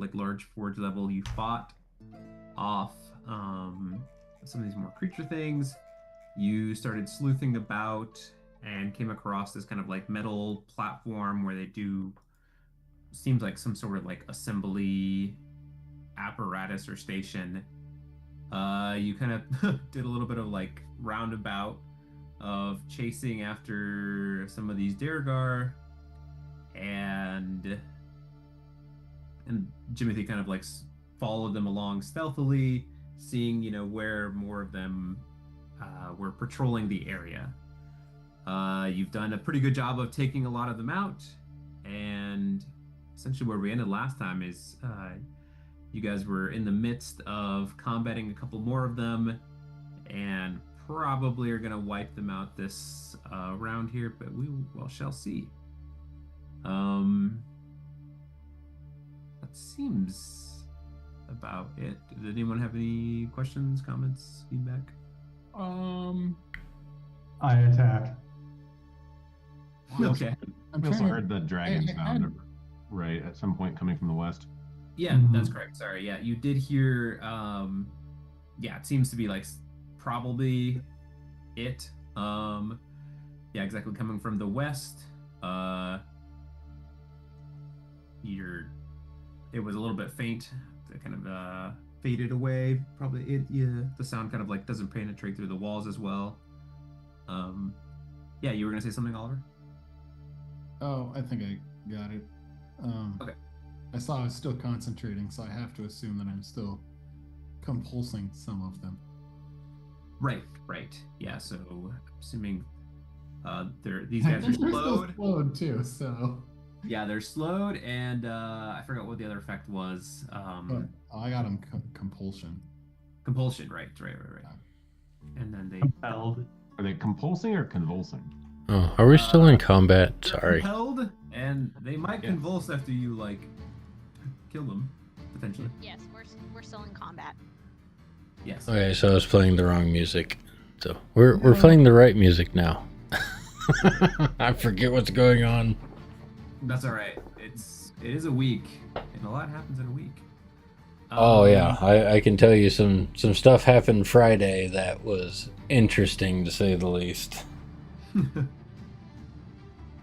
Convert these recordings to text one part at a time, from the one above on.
like large forge level, you fought off some of these more creature things. You started sleuthing about and came across this kind of like metal platform where they do seems like some sort of like assembly apparatus or station. You kind of did a little bit of like roundabout of chasing after some of these Dergar, and Jimothy kind of like followed them along stealthily, seeing where more of them were patrolling the area. You've done a pretty good job of taking a lot of them out, and essentially where we ended last time is you guys were in the midst of combating a couple more of them, and probably are going to wipe them out this round here, but we shall see. That seems about it. Did anyone have any questions, comments, feedback? I attack. Okay. I also heard the dragon sound, right, at some point coming from the west. Yeah, that's correct. Sorry. Yeah, you did hear. Yeah, it seems to be like probably it. Yeah, exactly. Coming from the west. It was a little bit faint. It kind of faded away. Probably it. Yeah, the sound kind of like doesn't penetrate through the walls as well. Yeah, you were gonna say something, Oliver? Oh, I think I got it. Okay. I saw I was still concentrating, so I have to assume that I'm still compulsing some of them. Right. Yeah, so assuming these guys are slowed. Slowed too, so. Yeah, they're slowed, and I forgot what the other effect was. I got them compulsion. Compulsion, right. And then they Compelled. Are they compulsing or convulsing? Oh, are we still in combat? Sorry. Compelled, and they might convulse after you like kill them, potentially. Yes, we're still in combat. Yes. Okay, so I was playing the wrong music. So we're playing the right music now. I forget what's going on. That's all right. It is a week, and a lot happens in a week. Oh yeah, I can tell you some stuff happened Friday that was interesting to say the least.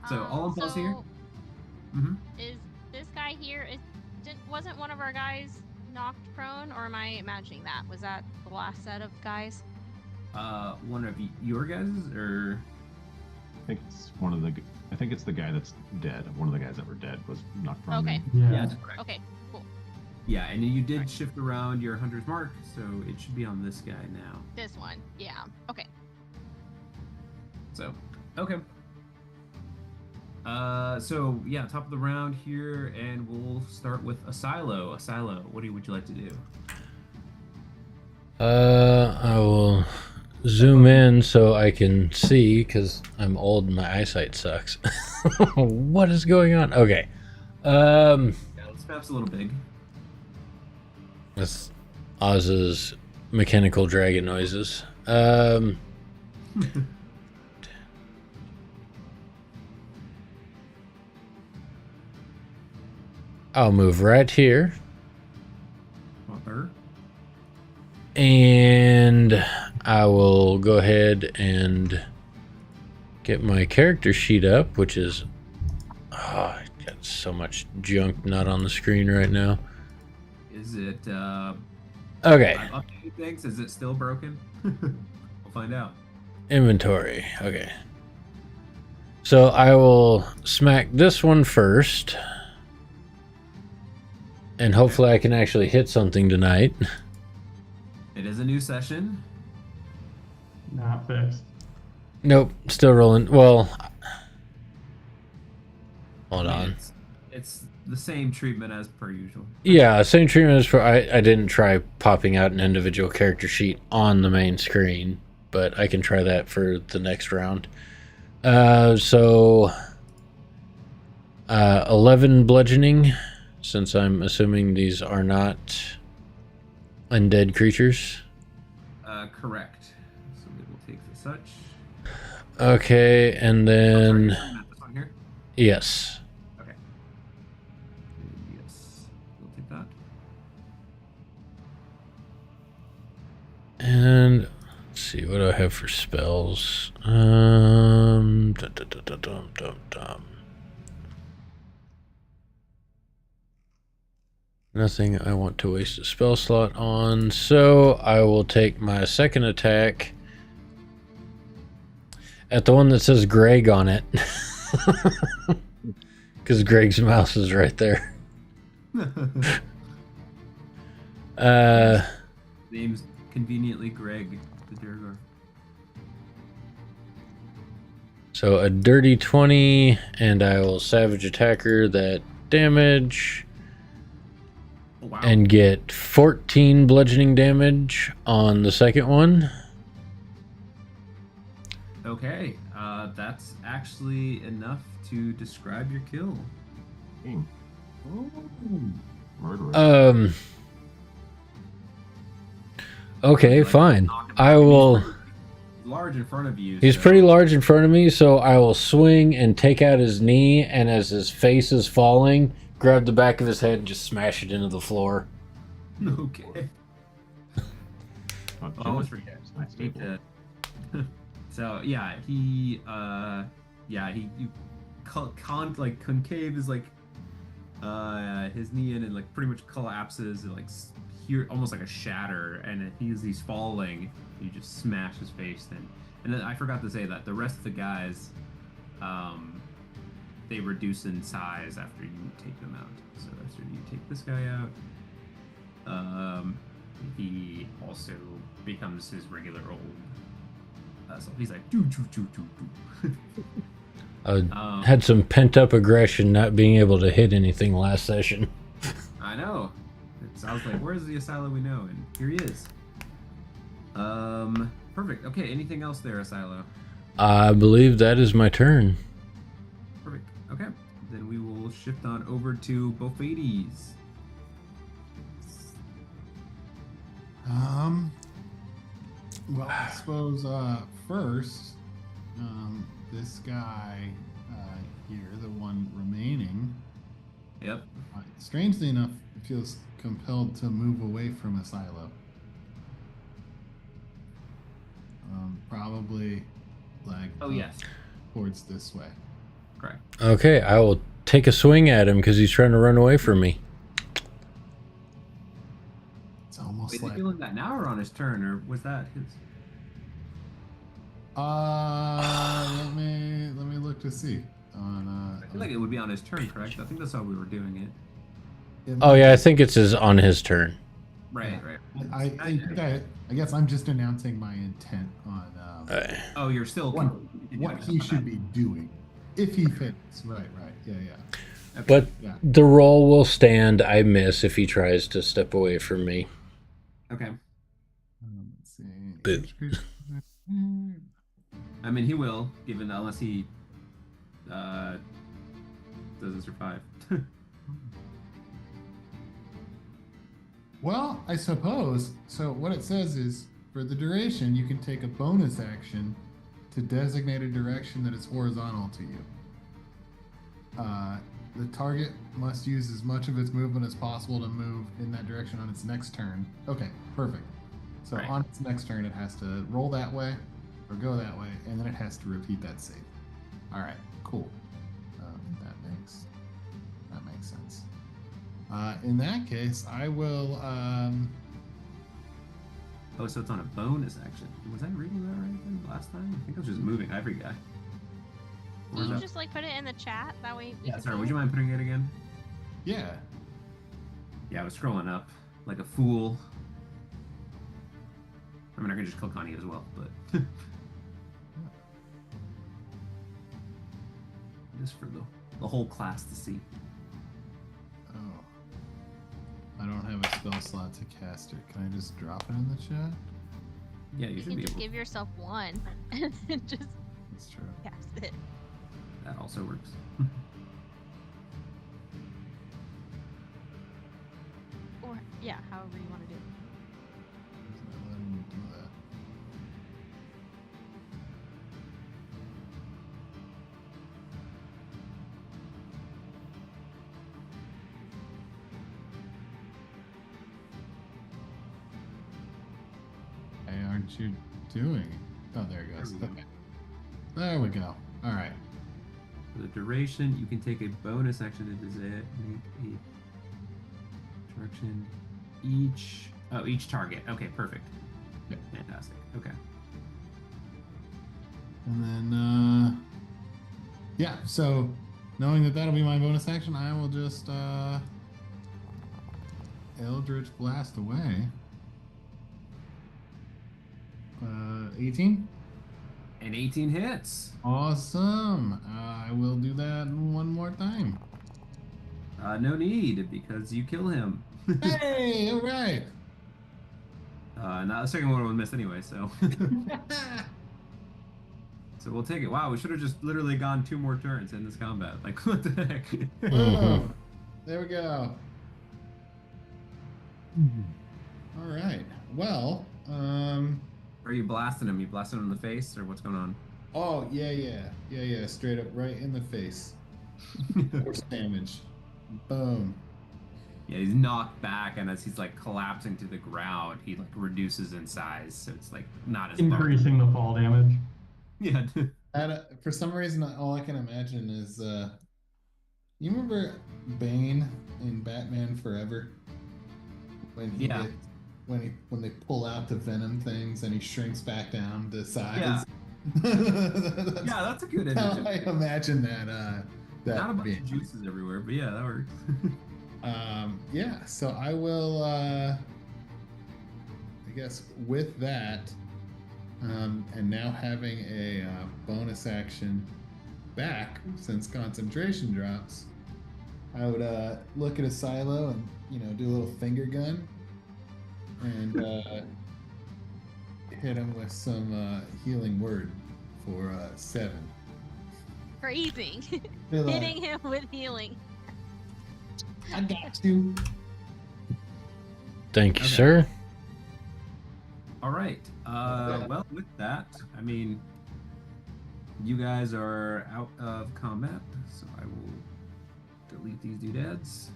So all impulse here. Is this guy here? Wasn't one of our guys knocked prone, or am I imagining that? Was that the last set of guys? One of your guys, or I think it's the guy that's dead. One of the guys that were dead was knocked prone. Okay. yeah, that's correct. Okay. Cool. Yeah, and you did shift around your hunter's mark, so it should be on this guy now. This one. Yeah. Okay. So, okay. So yeah, top of the round here, and we'll start with Asilo. Asilo, what would you like to do? I will zoom in so I can see, because I'm old and my eyesight sucks. What is going on? Okay. Yeah, this map's a little big. That's Oz's mechanical dragon noises. I'll move right here. And I will go ahead and get my character sheet up, which is... Oh, I got so much junk not on the screen right now. Is it, Okay. I've updated things. Is it still broken? We'll find out. Inventory. Okay. So I will smack this one first. And hopefully I can actually hit something tonight. It is a new session. Not fixed. Nope, still rolling. Well, hold on. It's the same treatment as per usual. Yeah, same treatment as for... I didn't try popping out an individual character sheet on the main screen, but I can try that for the next round. 11 bludgeoning, since I'm assuming these are not undead creatures. Correct. So we will take the such. Okay, and then... This one here? Yes. Okay. Yes. We'll take that. And let's see, what do I have for spells? Nothing I want to waste a spell slot on, so I will take my second attack at the one that says Greg on it. Because Greg's mouse is right there. Name's conveniently Greg the Durgar. So a dirty 20, and I will savage attacker that damage. Oh, wow. And get 14 bludgeoning damage on the second one. Okay, that's actually enough to describe your kill. Dang. Murderous. Okay, Like, fine. knock him I out. will. He's large in front of you. He's so- pretty large in front of me, so I will swing and take out his knee, and as his face is falling, grab the back of his head and just smash it into the floor. Okay. Oh, I almost forget. I hate to. So yeah, you like concave is like his knee in and like pretty much collapses and like here almost like a shatter, and he's falling. You just smash his face then, and then I forgot to say that the rest of the guys, they reduce in size after you take them out. So after you take this guy out, he also becomes his regular old. So he's like, doo, doo, doo, doo, doo. Had some pent up aggression not being able to hit anything last session. I know. I was like, where's the Asilo we know? And here he is. Perfect. Okay, anything else there, Asilo? I believe that is my turn. Perfect. Okay. Then we will shift on over to Bofades. Well, I suppose first, this guy here, the one remaining, Yep. strangely enough, feels compelled to move away from Asilo. Probably like Oh, yes. towards this way. Correct. Okay, I will take a swing at him because he's trying to run away from me. It's almost Wait, is he like feeling that now or on his turn, or was that his? let me look to see. I feel like it would be on his turn, correct? I think that's how we were doing it. Oh yeah, I think it's on his turn. Right, right. I guess I'm just announcing my intent on Oh, you're still. what he should be doing if he fits. Right. Yeah. Okay. But Yeah. the roll will stand. I miss if he tries to step away from me. Okay. Let's see. Boo. I mean, he will, given unless he doesn't survive. Well, I suppose. So what it says is, for the duration, you can take a bonus action to designate a direction that is horizontal to you. The target must use as much of its movement as possible to move in that direction on its next turn. Okay, perfect. So Right. on its next turn, it has to roll that way or go that way, and then it has to repeat that save. All right, cool. That makes sense. In that case, I will. Oh, so it's on a bonus action. Was I reading that right then last time? I think I was just moving every guy. Or Can is you that- just like put it in the chat? That way. we Yeah, can sorry. see Would it? you mind putting it again? Yeah. Yeah, I was scrolling up like a fool. I mean, I can just click on you as well, but just for the whole class to see. Oh. I don't have a spell slot to cast it. Can I just drop it in the chat? Yeah, you You should can be just able. give yourself one and then just That's true. cast it. That also works. Or yeah, however you want to do it. It's not letting me do that. Okay. what you're doing. Oh, there it goes. There we go. Okay. There we go. All right. For the duration, you can take a bonus action to designate a direction each target. Okay, perfect. Yep. Fantastic. Okay. And then, yeah, so knowing that that'll be my bonus action, I will just Eldritch Blast away. 18? And 18 hits. Awesome. I will do that one more time. No need, because you kill him. Hey, all right. Now the second one was missed anyway, so. So we'll take it. Wow, we should have just literally gone 2 more turns in this combat. Like, what the heck? Oh, there we go. All right. Well, Are you blasting him? You blasting him in the face, or what's going on? oh, yeah. Straight up right in the face. Force damage. Boom. Yeah, he's knocked back, and as he's like collapsing to the ground, he like reduces in size, so it's like not as Increasing the fall damage. Yeah. And, for some reason, all I can imagine is, you remember Bane in Batman Forever? When he Yeah. gets, when they pull out the venom things and he shrinks back down to size. Yeah. That's Yeah, that's a good how image. I imagine that. Not a bunch being. of juices everywhere, but yeah, that works. Yeah, so I will, I guess with that, and now having a bonus action back since concentration drops, I would look at a silo and, do a little finger gun and hit him with some healing word for 7. Phrasing. Be like, Hitting him with healing. I got you. Thank you, Okay. sir. All right. Well, with that, I mean, you guys are out of combat, so I will delete these doodads.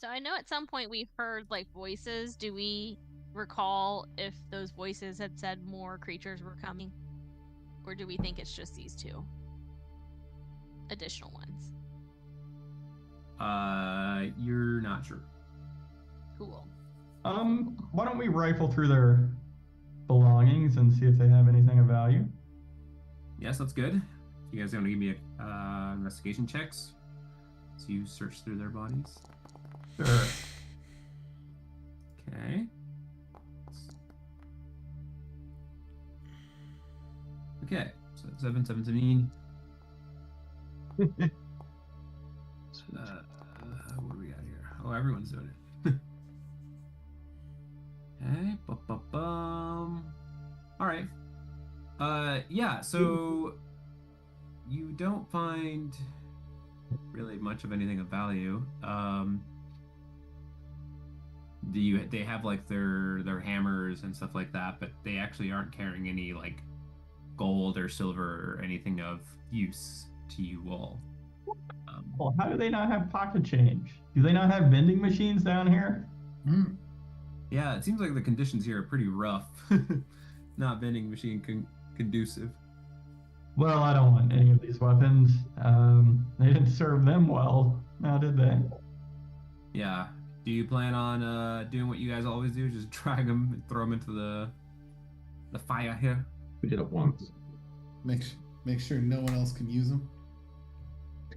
So I know at some point we heard like voices. Do we recall if those voices had said more creatures were coming? Or do we think it's just these 2 additional ones? You're not sure. Cool. Why don't we rifle through their belongings and see if they have anything of value? Yes, that's good. You guys are gonna give me a investigation checks. So you search through their bodies. Sure. Okay. Okay. So 7, 17. What do we got here? Oh, everyone's doing it. Okay. All right. Yeah. So you don't find really much of anything of value. They have like their hammers and stuff like that, but they actually aren't carrying any like gold or silver or anything of use to you all. Well, how do they not have pocket change? Do they not have vending machines down here? Yeah, it seems like the conditions here are pretty rough. Not vending machine conducive. Well, I don't want any of these weapons. They didn't serve them well, now did they? Yeah. Do you plan on doing what you guys always do? Just drag them and throw them into the fire here? We did it once. Make sure no one else can use them.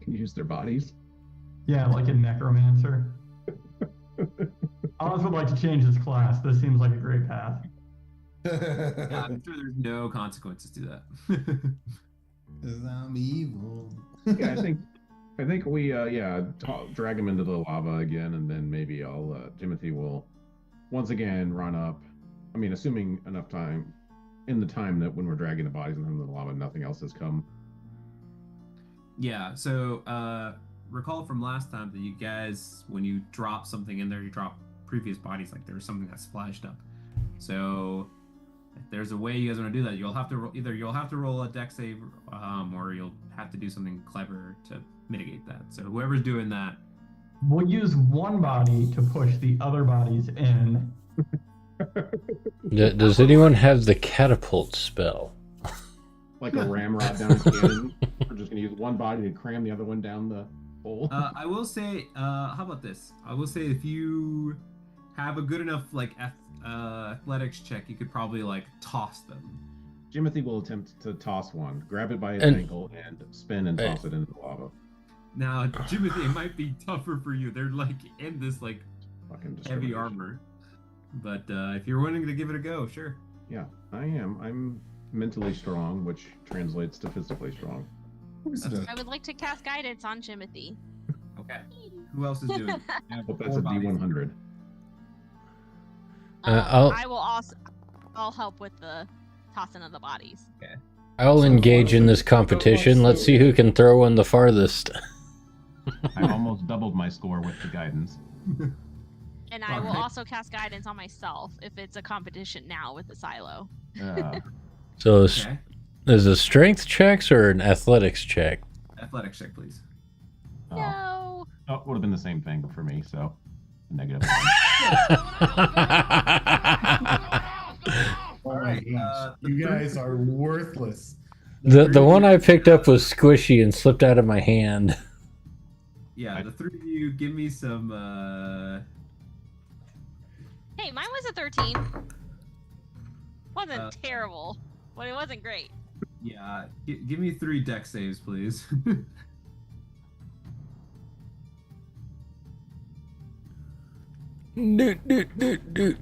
Can use their bodies. Yeah, like a necromancer. Oz would like to change his class. This seems like a great path. Yeah, I'm sure there's no consequences to that. 'Cause I'm evil. Yeah, I think we drag him into the lava again, and then maybe Timothy will once again run up. I mean, assuming enough time, in the time that when we're dragging the bodies into the lava, nothing else has come. Yeah, so recall from last time that you guys, when you drop something in there, you drop previous bodies, like there was something that splashed up. So if there's a way you guys want to do that, you'll have to roll a dex save, or you'll have to do something clever to mitigate that. So whoever's doing that, We'll use one body to push the other bodies in, Does anyone have the catapult spell? Like a ramrod down a cannon. We're just gonna use one body to cram the other one down the hole. I will say, how about this? I will say if you have a good enough like athletics check, you could probably like toss them. Jimothy will attempt to toss one, grab it by its And- ankle, and spin and toss it into the lava. Now, Jimothy, it might be tougher for you. They're like in this like Fucking heavy discrimination. armor. But if you're willing to give it a go, sure. Yeah, I am. I'm mentally strong, which translates to physically strong. I would like to cast guidance on Jimothy. Okay. Who else is doing it? But that's a D100. I will also. I'll help with the tossing of the bodies. I'll engage in this competition. Let's see who can throw one the farthest. I almost doubled my score with the guidance. And I will Alright. also cast guidance on myself if it's a competition now with the silo. So Okay. is a strength checks or an athletics check? Athletics check, please. No. Oh, it would have been the same thing for me, so negative. Oh my Alright, gosh. the You third- guys are worthless. The one I picked up was squishy and slipped out of my hand. Yeah, the three of you give me some. Hey, mine was a 13. Wasn't Uh, terrible, but it wasn't great. Yeah, give me 3 deck saves, please. Doot.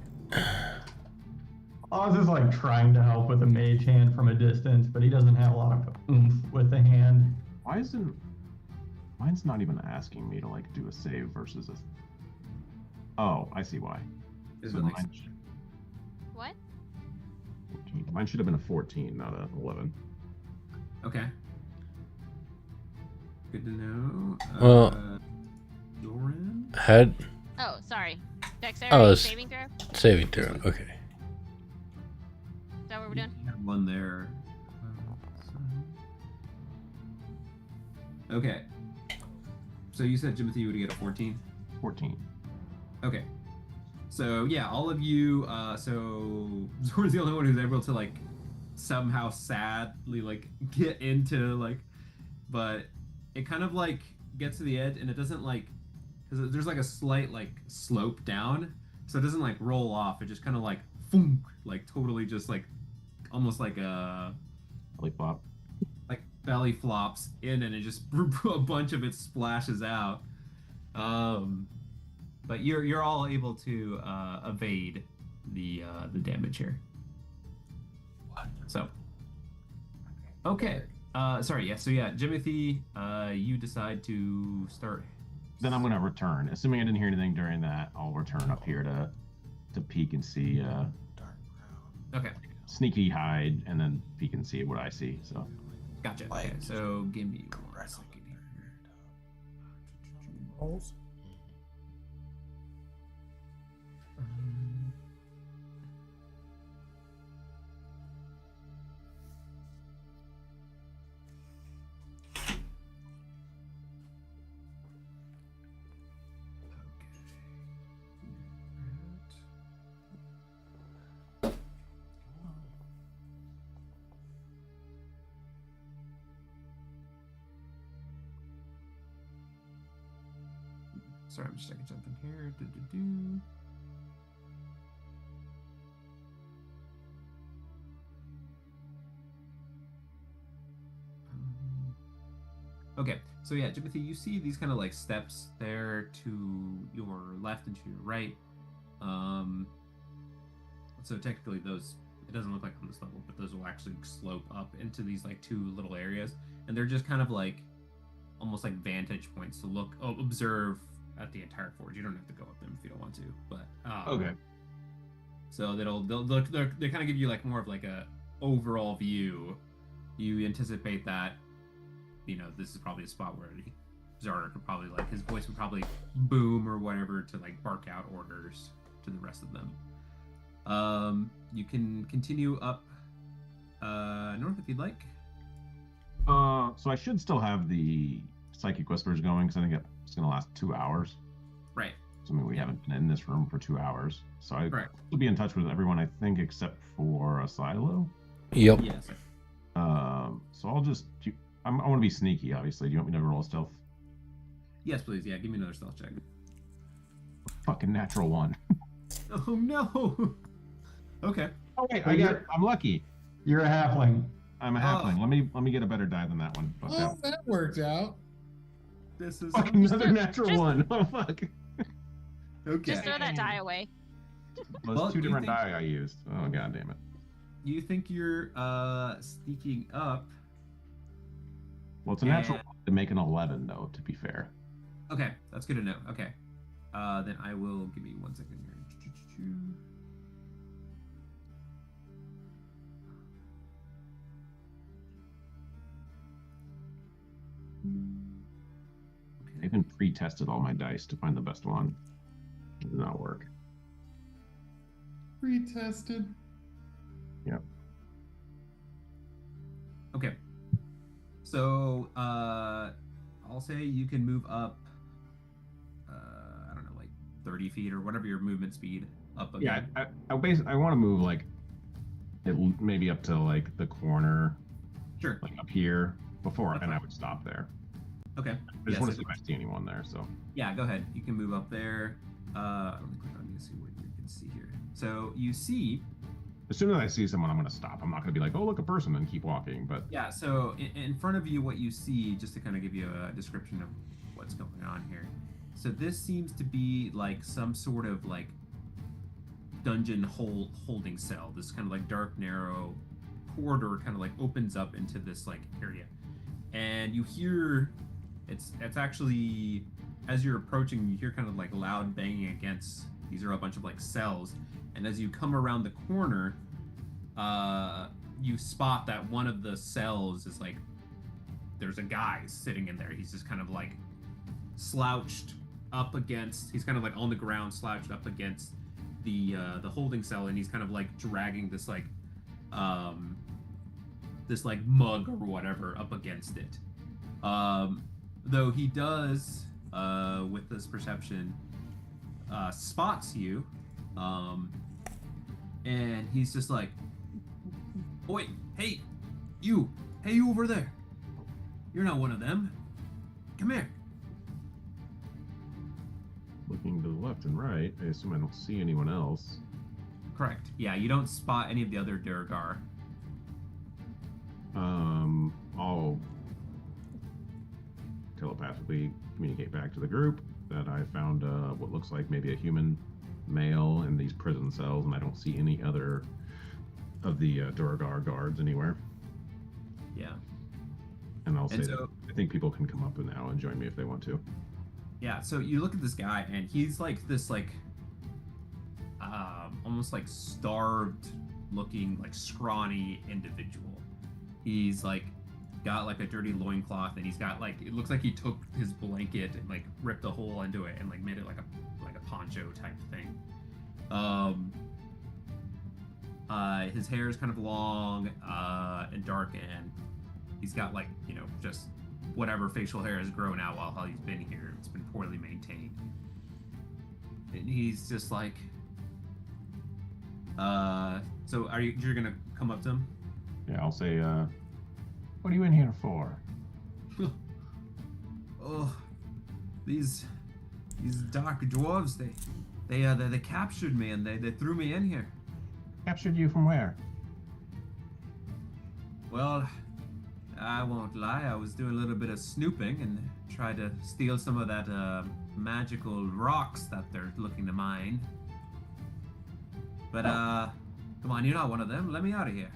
Oz is like trying to help with a mage hand from a distance, but he doesn't have a lot of oomph with the hand. Why isn't mine's not even asking me to like do a save versus a? Oh, I see why. Is So it like- mine, What? 14. Mine should have been a 14, not a 11. Okay. Good to know. Well- Doran? Had Oh, sorry. Dexterity it's- saving throw? Is saving throw. Okay. that what we're doing? You had one there. Okay. So you said Jimothy would get a 14? 14. Okay. So yeah, all of you. So Zorn's the only one who's able to like somehow sadly like get into like, but it kind of like gets to the edge and it doesn't like, because there's like a slight like slope down, so it doesn't like roll off. It just kind of like, boom, like totally just like, almost like a Belly flop. like belly flops in and it just a bunch of it splashes out. But you're all able to evade the damage here. So okay. Sorry, yeah. So yeah, Jimothy, you decide to start. Then I'm gonna return. Assuming I didn't hear anything during that, I'll return up here to peek and see Okay, sneaky hide and then peek and see what I see. So gotcha. Okay, so give me 1 second here. Sorry, I'm just checking something here. Okay, so yeah, Jimothy, you see these kind of like steps there to your left and to your right. So technically those, it doesn't look like on this level, but those will actually slope up into these like 2 little areas, and they're just kind of like almost like vantage points to look, observe at the entire forge. You don't have to go up them if you don't want to, but okay. so they kind of give you like more of like a overall view. You anticipate that, you know, this is probably a spot where Zarda could probably like, his voice would probably boom or whatever to like bark out orders to the rest of them. You can continue up north if you'd like. So I should still have the psychic whispers going because I think it's gonna last 2 hours. Right. Assuming we haven't been in this room for 2 hours. So I Correct. will be in touch with everyone, I think, except for Asilo. Yep. Yes. So I'll just... I want to be sneaky, obviously. Do you want me to roll stealth? Yes, please. Yeah, give me another stealth check. Fucking natural 1. Oh no. Okay. Oh wait, Well, I'm lucky. You're a halfling. I'm a halfling. Let me get a better die than that one. Fuck Oh, that worked out. This is Fucking another Just- natural just- 1. Oh fuck. okay. Just throw that die away. Well, Well, it's 2 do you different think- die I used. Oh god damn it. You think you're sneaking up? Well, it's a natural And- 1 to make an 11 though. To be fair. Okay, that's good to know. Okay. Then I will give me 1 second here. I even pre-tested all my dice to find the best one. It did not work. Retested. Okay. So I'll say you can move up. I don't know, like 30 feet or whatever your movement speed up Yeah, again. I want to move like maybe up to like the corner, Sure. like up here before, Okay. and I would stop there. Okay. I Yes, just want to it- see if I see anyone there. So Yeah, go ahead. You can move up there. Let me click on you to see what you can see here. So you see, as soon as I see someone, I'm going to stop. I'm not going to be like, oh look, a person, and keep walking. But yeah. So in front of you, what you see, just to kind of give you a description of what's going on here. So this seems to be like some sort of like dungeon holding cell. This kind of like dark, narrow corridor kind of like opens up into this like area, and you hear it's actually, as you're approaching, you hear kind of like loud banging against. These are a bunch of like cells, and as you come around the corner, you spot that one of the cells is like there's a guy sitting in there. He's just kind of like slouched up against. He's kind of like on the ground, slouched up against the holding cell, and he's kind of like dragging this like mug or whatever up against it. Though he does, with this perception, spots you, and he's just like, "Oi, hey, you over there! You're not one of them. Come here." looking to the left and right, I assume I don't see anyone else. Correct. Yeah, you don't spot any of the other Durgar. I'll telepathically communicate back to the group that I found what looks like maybe a human male in these prison cells, and I don't see any other of the Durgar guards anywhere. Yeah. And I'll say And that so- I think people can come up now and join me if they want to. Yeah, so you look at this guy, and he's like this, like, almost like starved looking, like scrawny individual. He's like got like a dirty loincloth, and he's got like, it looks like he took his blanket and like ripped a hole into it and like made it like a poncho type thing. His hair is kind of long and dark, and he's got like, you know, just whatever facial hair has grown out while he's been here. It's been poorly maintained. And he's just like, so you're gonna come up to him? Yeah, I'll say, what are you in here for? Oh, these dark dwarves, they captured me, and they threw me in here. Captured you from where? Well, I won't lie, I was doing a little bit of snooping and tried to steal some of that magical rocks that they're looking to mine. But come on, you're not one of them. Let me out of here.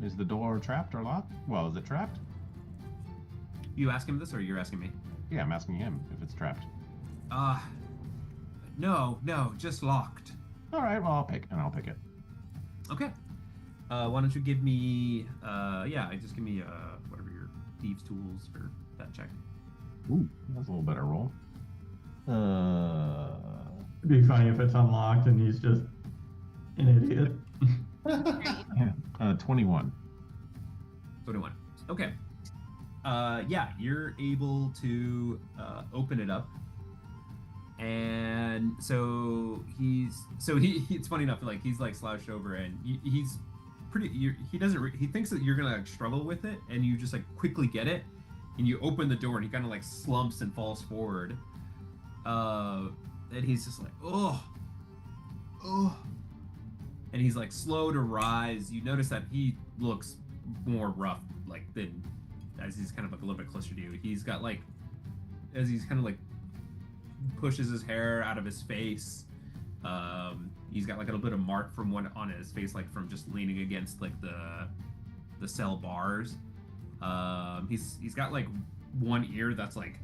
Is the door trapped or locked? Well, is it trapped? You asking him this, or you're asking me? Yeah, I'm asking him if it's trapped. No, just locked. All right, well, I'll pick it. Okay. Why don't you give me, just give me whatever your thieves' tools for that check. Ooh, that's a little better roll. It'd be funny if it's unlocked and he's just an idiot. Yeah, 21. 21. Okay. You're able to open it up, And so he it's funny enough, like he's like slouched over, and he's pretty. He doesn't. He thinks that you're gonna like struggle with it, and you just like quickly get it, and you open the door, and he kind of like slumps and falls forward. And he's just like, oh, and he's like slow to rise. You notice that he looks more rough, like than as he's kind of like a little bit closer to you. He's got like, as he's kind of like pushes his hair out of his face. He's got like a little bit of mark from one on his face, like from just leaning against like the cell bars. He's got like one ear that's like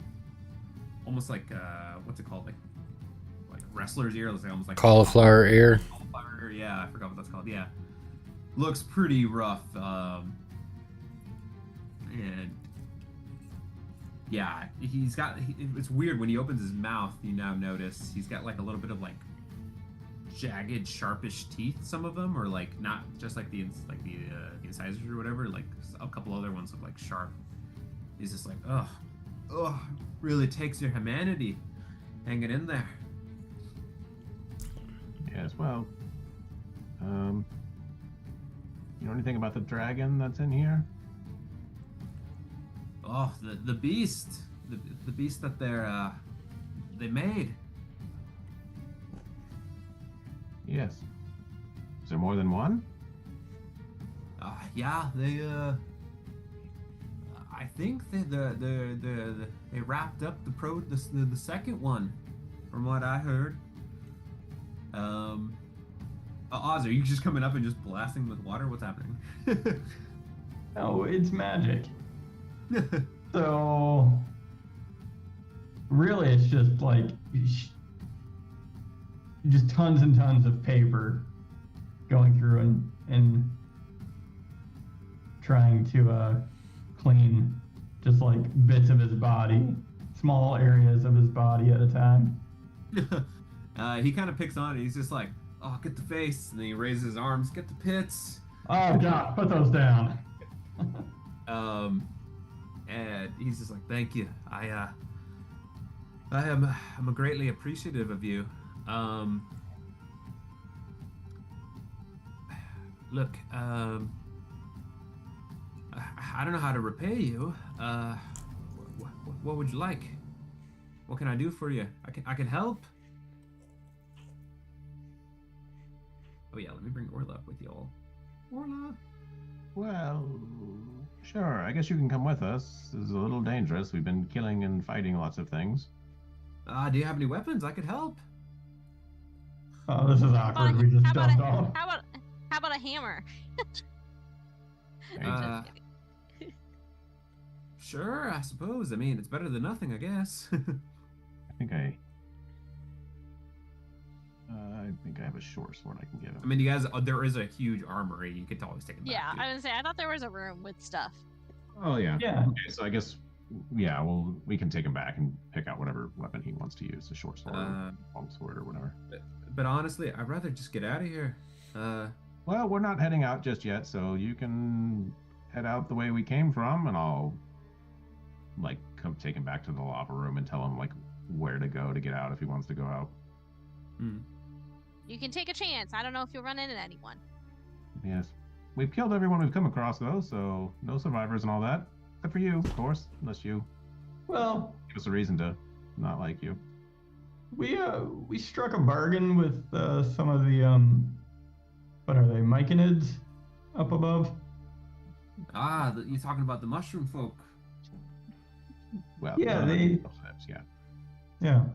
almost like what's it called, like wrestler's ear. It's like almost like Cauliflower ear. Cauliflower, yeah, I forgot what that's called. Yeah, looks pretty rough. And yeah, he's got. It's weird when he opens his mouth. You now notice he's got like a little bit of like jagged, sharpish teeth. Some of them, or like not just like the incisors or whatever. Like a couple other ones look like sharp. He's just like, oh, really takes your humanity, hanging in there. Yes. Well, you know anything about the dragon that's in here? Oh, the beast, the beast that they made. Yes. Is there more than one? Yeah, they I think they wrapped up the second one, from what I heard. Oz, are you just coming up and just blasting with water? What's happening? Oh, it's magic. So really it's just like just tons and tons of paper going through and trying to clean just like bits of his body, small areas of his body at a time. He kind of picks on it. He's just like, oh, get the face. And then he raises his arms, get the pits. Oh God, put those down. And he's just like, thank you. I'm greatly appreciative of you. Look, I don't know how to repay you. What would you like? What can I do for you? I can help. Oh yeah, let me bring Orla up with y'all. Orla. Well, sure. I guess you can come with us. This is a little dangerous. We've been killing and fighting lots of things. Do you have any weapons? I could help. Oh, this is awkward. We just jumped off. How about a hammer? Sure, I suppose. I mean, it's better than nothing, I guess. I think I have a short sword I can give him. I mean, you guys, there is a huge armory. You could always take it back. Yeah, too. I was gonna say I thought there was a room with stuff. Oh yeah. Yeah. Okay, so I guess well, we can take him back and pick out whatever weapon he wants to use, a short sword, long sword, or whatever. But honestly, I'd rather just get out of here. Well, we're not heading out just yet, so you can head out the way we came from, and I'll like come take him back to the lava room and tell him like where to go to get out if he wants to go out. You can take a chance. I don't know if you'll run into anyone. Yes. We've killed everyone we've come across, though, so no survivors and all that. Except for you, of course, unless you give us a reason to not like you. We struck a bargain with some of the what are they, Myconids up above? You're talking about the mushroom folk. Well, yeah, yeah.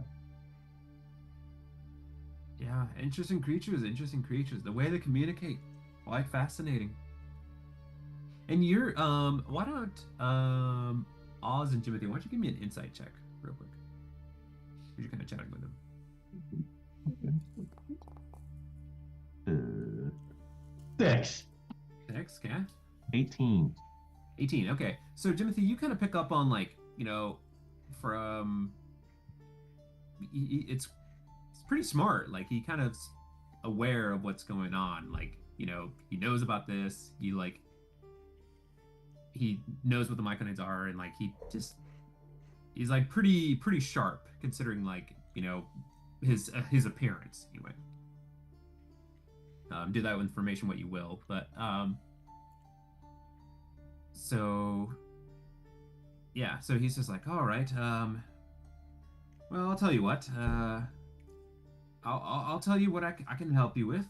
Yeah, interesting creatures. The way they communicate, quite fascinating. And you're, why don't, Oz and Timothy, why don't you give me an insight check real quick? Because you're kind of chatting with them. 6. 6, yeah? 18. 18, okay. So, Timothy, you kind of pick up on, like, from... It's pretty smart. Like, he kind of's aware of what's going on. Like, he knows about this. He knows what the Myconids are, and, like, he's, like, pretty sharp, considering, like, his appearance anyway. Do that with information what you will, but so yeah, so he's just like, all right, well, I'll tell you what, I'll tell you what I can help you with.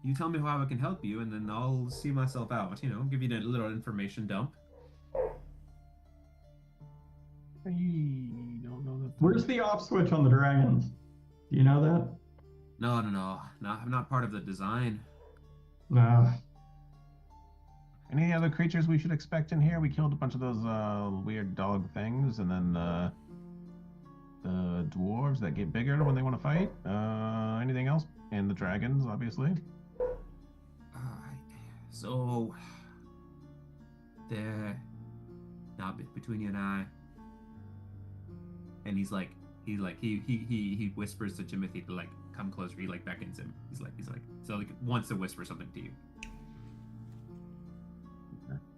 You tell me how I can help you, and then I'll see myself out. You know, give you a little information dump. I don't know that. Where's the off switch on the dragons? Do you know that? No, I'm not part of the design. No. Any other creatures we should expect in here? We killed a bunch of those weird dog things, and then the dwarves that get bigger when they want to fight. Anything else? And the dragons, obviously. So there, now between you and I, and he whispers to Timothy to like come closer. He like beckons him. He's like so like wants to whisper something to you.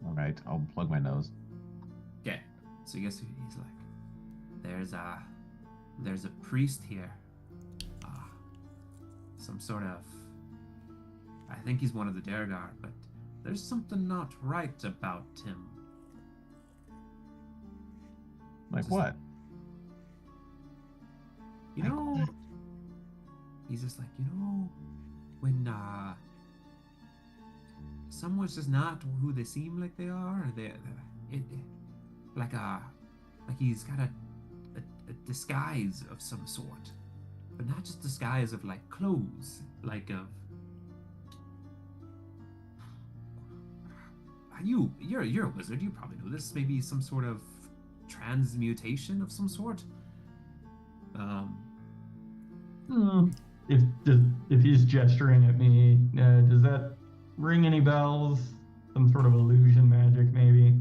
All right, I'll plug my nose. Okay, so he's like, there's a priest here, some sort of, I think he's one of the Dergar, but there's something not right about him. Like what? You know, he's just like, when someone's just not who they seem like they are, like he's got a disguise of some sort, but not just disguise of like clothes, like of you're a wizard, you probably know this, maybe some sort of transmutation of some sort. If he's gesturing at me, does that ring any bells? Some sort of illusion magic, maybe?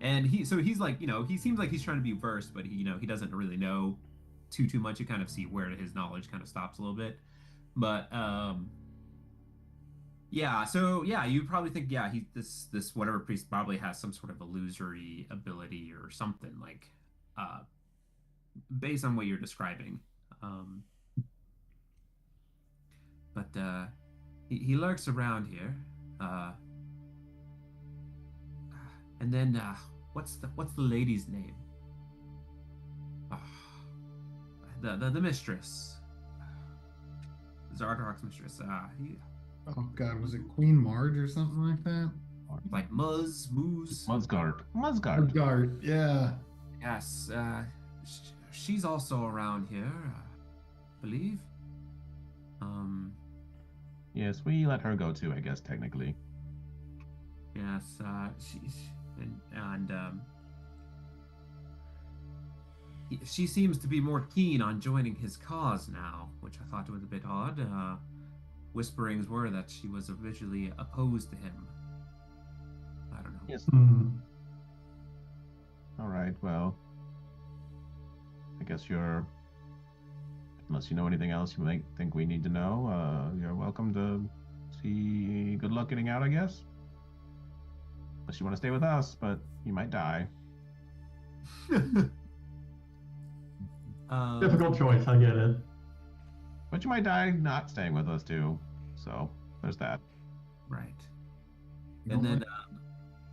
And he's like, he seems like he's trying to be versed, but he doesn't really know too much. You kind of see where his knowledge kind of stops a little bit. But yeah, so yeah, you probably think, yeah, this whatever priest probably has some sort of illusory ability or something, like based on what you're describing. But he lurks around here. And then what's the lady's name? The mistress. Zardark's mistress. Oh God, was it Queen Marge or something like that? Like Moose. Musgard. Guard, yeah. Yes. She's also around here, I believe. Yes, we let her go too, I guess, technically. Yes. She seems to be more keen on joining his cause now, which I thought was a bit odd. Whisperings were that she was originally opposed to him. I don't know. Yes. All right, well, I guess unless you know anything else you might think we need to know, you're welcome to see. Good luck getting out, I guess. Unless you want to stay with us, but you might die. Difficult choice, I get it. But you might die not staying with us too. So there's that. Right. And then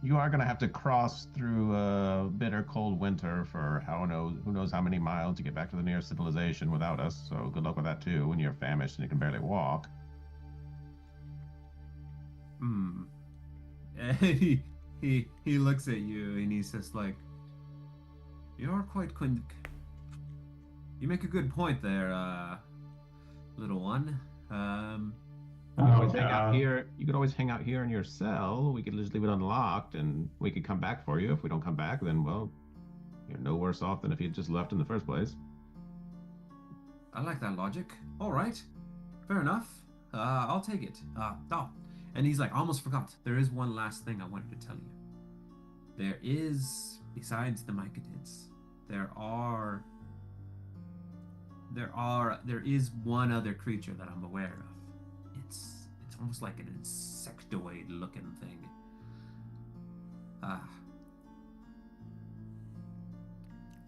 you are going to have to cross through a bitter cold winter for who knows how many miles to get back to the nearest civilization without us. So good luck with that too when you're famished and you can barely walk. He looks at you and he's just like, you are quite you make a good point there, little one. You could always hang out here. You could always hang out here in your cell. We could just leave it unlocked, and we could come back for you. If we don't come back, then well, you're no worse off than if you just left in the first place. I like that logic. All right, fair enough. I'll take it. And he's like, almost forgot. There is one last thing I wanted to tell you. There is, besides the Myconids, there is one other creature that I'm aware of. It's almost like an insectoid looking thing.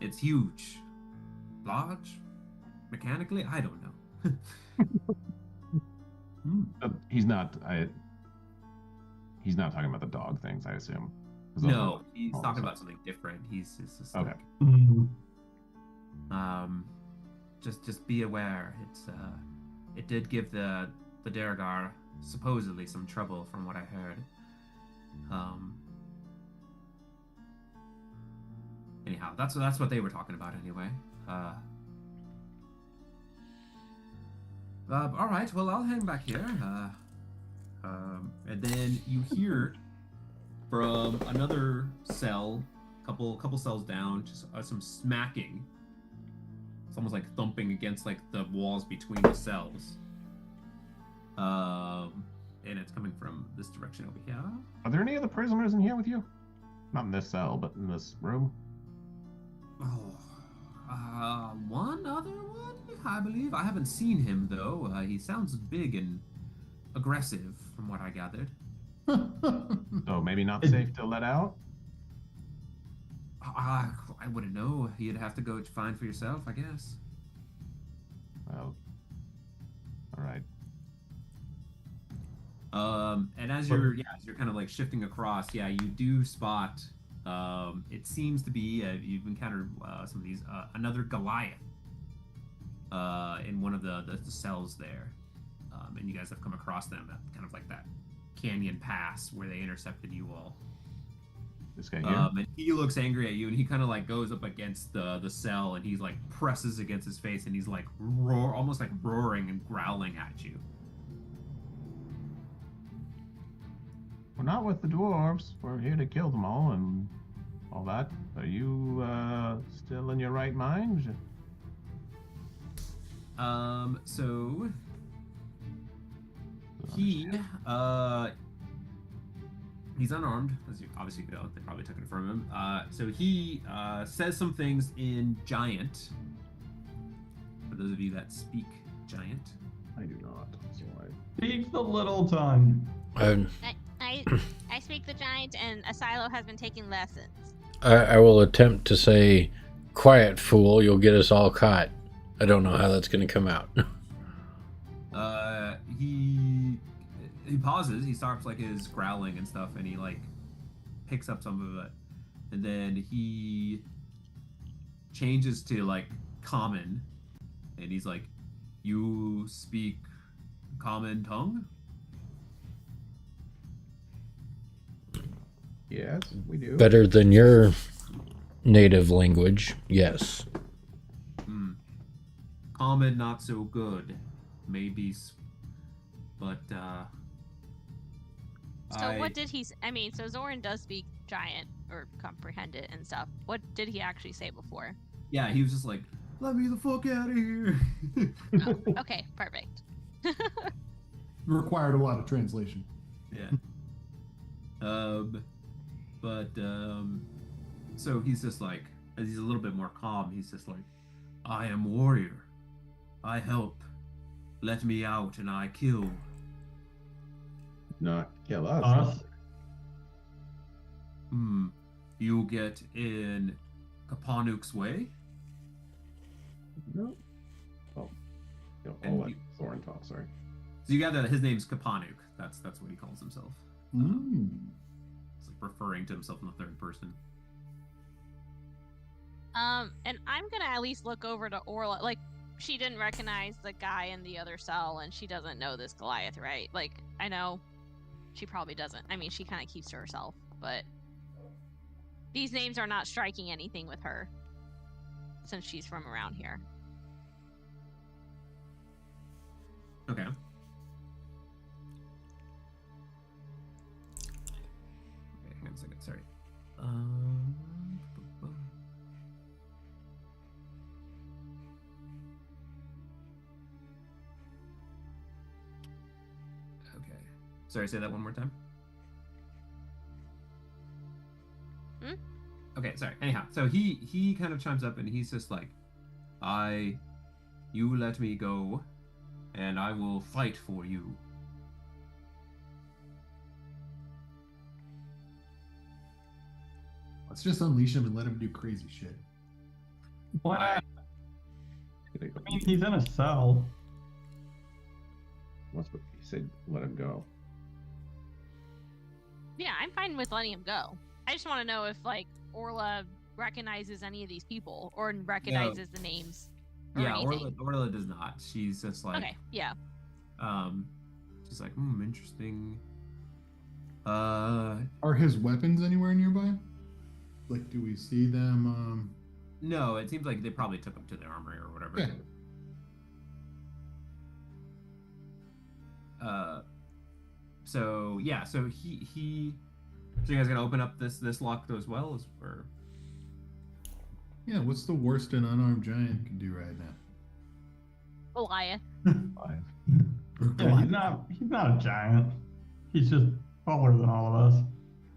It's huge. Large? Mechanically? I don't know. He's not. He's not talking about the dog things, I assume. 'Cause those No, were he's all talking the about something different. He's just Okay. like, just be aware. It did give the Deragar supposedly some trouble from what I heard. Anyhow, that's what they were talking about anyway. All right, well, I'll hang back here. And then you hear from another cell, couple cells down, just some smacking. It's almost like thumping against like the walls between the cells. And it's coming from this direction over here. Are there any other prisoners in here with you? Not in this cell, but in this room. Oh, one other one, I believe. I haven't seen him though. He sounds big and aggressive, from what I gathered. So maybe not safe to let out? I wouldn't know. You'd have to go find for yourself, I guess. Well, all right. And as you're kind of like shifting across, you do spot. It seems to be you've encountered some of these another Goliath in one of the cells there, and you guys have come across them at kind of like that canyon pass where they intercepted you all. This guy here. And he looks angry at you, and he kind of like goes up against the cell, and he's like presses against his face, and he's like almost like roaring and growling at you. We're not with the dwarves. We're here to kill them all and all that. Are you still in your right mind? So he's unarmed, as you obviously know. They probably took it from him. So he says some things in Giant. For those of you that speak Giant. I do not. So Speak the little tongue. I speak the Giant, and Asilo has been taking lessons. I will attempt to say, "Quiet, fool! You'll get us all caught." I don't know how that's going to come out. He pauses. He stops like his growling and stuff, and he like picks up some of it, and then he changes to like common, and he's like, "You speak common tongue?" yes, we do. Better than your native language, yes. Common, not so good. Maybe, but So what did he? So Zoran does speak Giant or comprehend it and stuff. What did he actually say before? Yeah, he was just like, "Let me the fuck out of here." Oh, okay, perfect. Required a lot of translation. Yeah. So he's just like, as he's a little bit more calm, he's just like, "I am warrior. I help. Let me out and I kill." Not kill us. You get in Kapanuk's way? No. Oh. I'll let Thorin talk, sorry. So you gather that his name's Kapanuk. That's what he calls himself. It's like referring to himself in the third person. And I'm gonna at least look over to Orla. Like, she didn't recognize the guy in the other cell, and she doesn't know this Goliath, right? Like, I know she probably doesn't. I mean, she kind of keeps to herself, but these names are not striking anything with her since she's from around here. Okay. Okay, hang on a second, sorry. Okay. Sorry, say that one more time. Okay, sorry. Anyhow, so he kind of chimes up and he's just like, you let me go, and I will fight for you. Let's just unleash him and let him do crazy shit. Why not? He I mean, he's in a cell. said let him go. Yeah, I'm fine with letting him go. I just want to know if like Orla recognizes any of these people or recognizes the names. Or Yeah, anything. Orla does not. She's just like Okay, yeah. She's like, interesting. Are his weapons anywhere nearby? Like, do we see them? No, it seems like they probably took him to the armory or whatever. Yeah. So yeah, so he so you guys gonna open up this lock as well or Yeah. What's the worst an unarmed giant can do right now? Goliath. 5. Yeah, he's not a giant. He's just taller than all of us.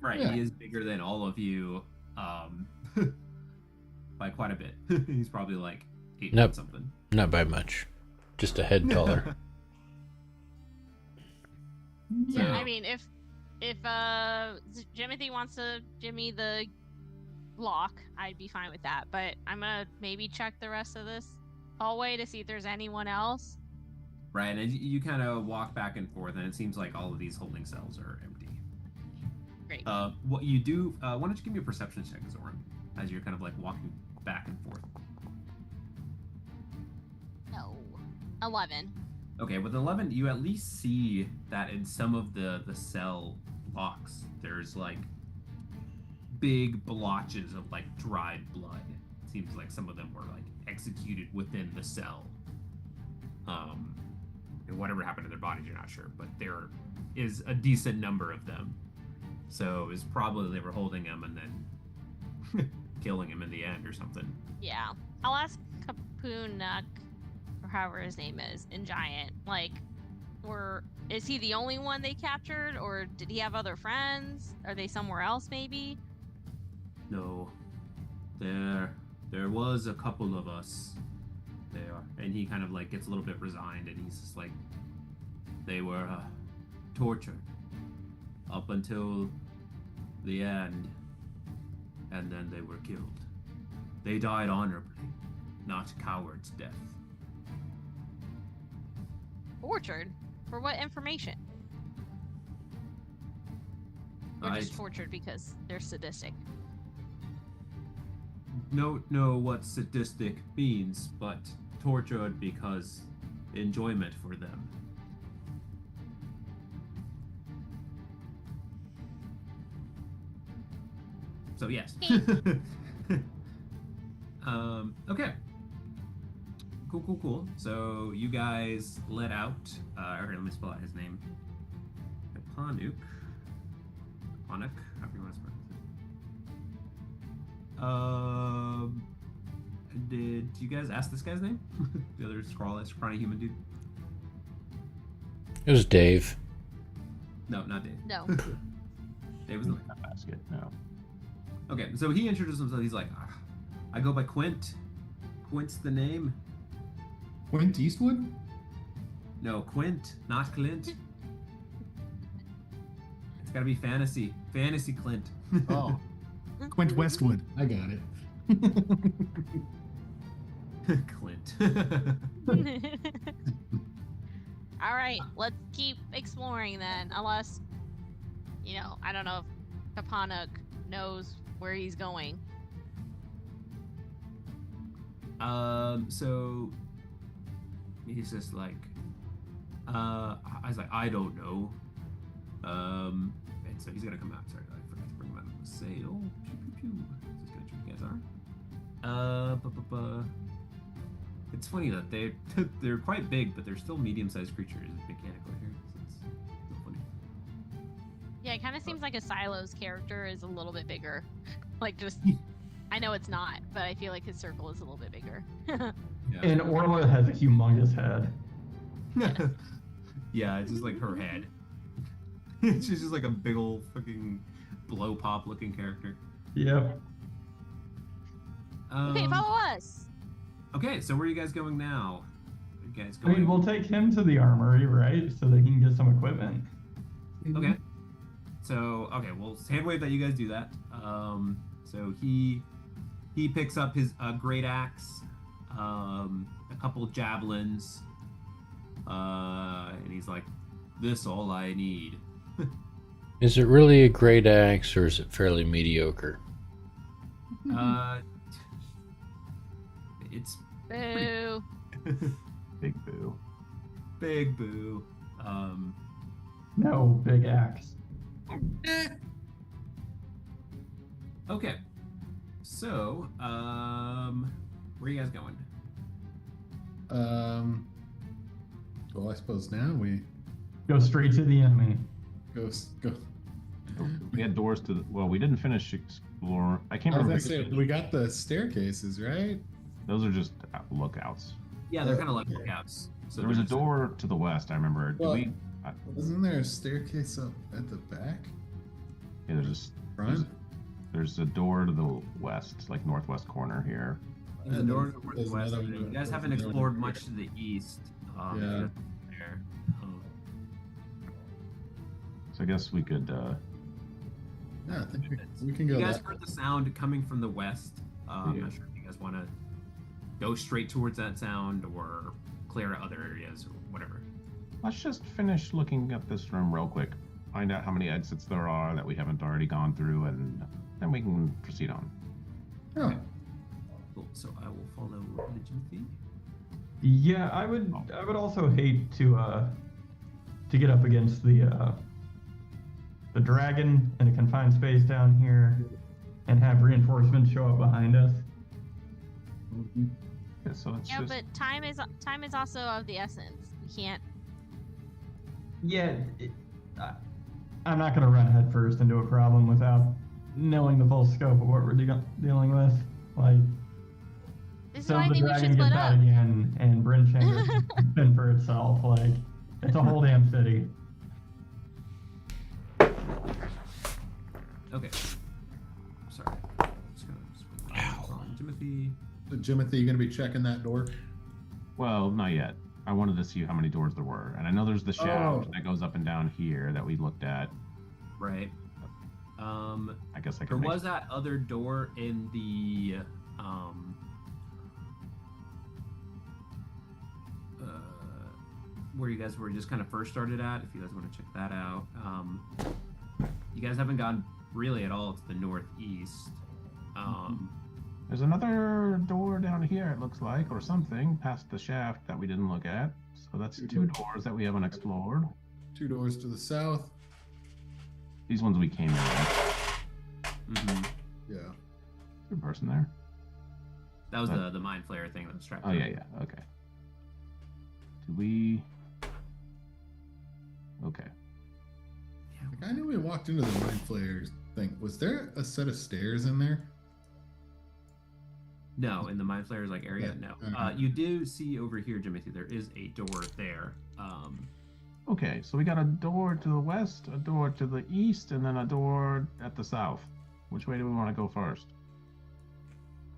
right, Yeah. he is bigger than all of you, by quite a bit. He's probably like 8 Nope. foot something. Not by much. Just a head taller. Yeah, So- I mean, if Jimothy wants to jimmy the lock, I'd be fine with that. But I'm gonna maybe check the rest of this hallway to see if there's anyone else. Right, and you kind of walk back and forth, and it seems like all of these holding cells are empty. Great. What you do? Why don't you give me a perception check, Zoran, as you're kind of like walking back and forth. No. 11. Okay, with 11, you at least see that in some of the cell locks, there's like big blotches of like dried blood. It seems like some of them were like executed within the cell. And whatever happened to their bodies, you're not sure, but there is a decent number of them. So it's probably they were holding him and then killing him in the end or something. Yeah. I'll ask Kapunak, or however his name is, in Giant, like, is he the only one they captured, or did he have other friends? Are they somewhere else, maybe? No, there was a couple of us there, and he kind of like gets a little bit resigned, and he's just like, they were tortured up until the end, and then they were killed. They died honorably, not coward's death. Tortured? For what information? Or just tortured because they're sadistic? Don't know what sadistic means, but tortured because enjoyment for them. So yes. Okay. Cool. So you guys let out. Let me spell out his name. Kapanuk. However you want to spell it. Did you guys ask this guy's name? The other scrawny human dude? It was Dave. No, not Dave. No. Dave was the Basket. No. Okay, so he introduced himself. He's like, I go by Quint. Quint's the name. Clint Eastwood? No, Quint, not Clint. It's gotta be fantasy. Fantasy Clint. Oh, Clint Westwood. I got it. Clint. All right, let's keep exploring then. Unless, I don't know if Kapanuk knows where he's going. So he's just like, I was like, I don't know. And so he's gonna come out. Sorry, I forgot to bring him out of the sail. Just gonna check you guys are. It's funny that they're quite big, but they're still medium-sized creatures mechanically here. So it's so funny. Yeah, it kind of seems like a Silo's character is a little bit bigger. Like, just, I know it's not, but I feel like his circle is a little bit bigger. Yeah. And Orla has a humongous head. Yeah, it's just like her head. She's just like a big old fucking blow pop looking character. Yep. Okay, follow us. Okay, so where are you guys going now? Are you guys I going? mean, we'll take him to the armory, right? So they can get some equipment. Okay. So, well, hand wave that you guys do that. So he he picks up his great axe, a couple javelins, and he's like, "This all I need." Is it really a great axe, or is it fairly mediocre? It's Boo. Big boo. big boo. No, big axe. Okay. So, where are you guys going? Well, I suppose now we Go straight to the enemy. go. We had doors to the. Well, we didn't finish explore. I can't I was remember. gonna say we got the staircases, right? Those are just lookouts. Yeah, they're kind of like lookouts. So There was a they're just- door to the west. I remember. Well, Do we? Wasn't there a staircase up at the back? Yeah, there's Front? there's a door to the west, like northwest corner here. There's a And door there's- to the there's west. another You one- guys haven't there's another explored one much here. to the east. Yeah. There. So I guess we could. Yeah, I think we can go. You guys that heard the sound coming from the west. I'm Yeah. not sure if you guys want to go straight towards that sound or clear other areas or whatever. Let's just finish looking at this room real quick. Find out how many exits there are that we haven't already gone through, and then we can proceed on. Oh, Cool. So I will follow the Jimothy. Yeah, I would also hate to get up against the dragon in a confined space down here and have reinforcements show up behind us. Yeah, so let's Yeah, just. but time is also of the essence. We can't. Yeah, I'm not gonna run headfirst into a problem without knowing the full scope of what we're dealing with. Like, This is so why I the think we dragon should gets split out up. again and Bryn Chamber can fend for itself. Like, it's a whole damn city. Okay. Sorry. Just gonna on Jimothy. so Jimothy, you gonna be checking that door? Well, not yet. I wanted to see how many doors there were, and I know there's the shaft Oh. that goes up and down here that we looked at. Right. I guess I There can. Make... was that other door in the where you guys were just kind of first started at. If you guys want to check that out, you guys haven't gone really at all to the northeast. There's another door down here. It looks like, or something, past the shaft that we didn't look at. So that's two doors that we haven't explored. 2 doors to the south. These ones we came in with. Yeah. Good person there. That was the mind flayer thing that was strapped. Oh on. yeah. Okay. Do we? Okay. Like, I knew we walked into the mind flayers thing. Was there a set of stairs in there? No, in the mind flayers like area, Yeah, no. okay. You do see over here, Jimothy. There is a door there. Okay, so we got a door to the west, a door to the east, and then a door at the south. Which way do we want to go first?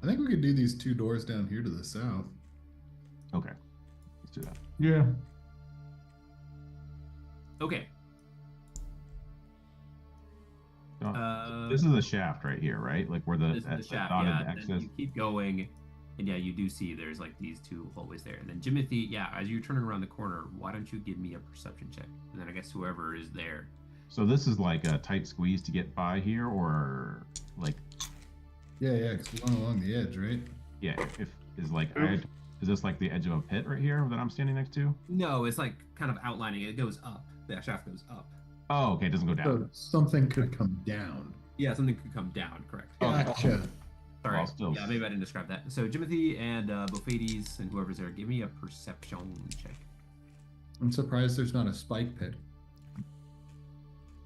I think we could do these 2 doors down here to the south. Okay, let's do that. Yeah. Okay. This is the shaft right here, right? Like where the, This is the shaft, dotted yeah. X And then is. you keep going, and yeah, you do see there's like these 2 hallways there. And then Jimothy, yeah, as you're turning around the corner, why don't you give me a perception check? And then I guess whoever is there. So this is like a tight squeeze to get by here, or like, Yeah, because we're going along the edge, right? yeah, if is like, is this like the edge of a pit right here that I'm standing next to? No, it's like kind of outlining it. It goes up. The shaft goes up. Oh, okay, it doesn't go down. So something could come down. Yeah, something could come down, correct. Gotcha. Sorry. Well, still- Yeah, maybe I didn't describe that. So Jimothy and Bofades and whoever's there, give me a perception check. I'm surprised there's not a spike pit.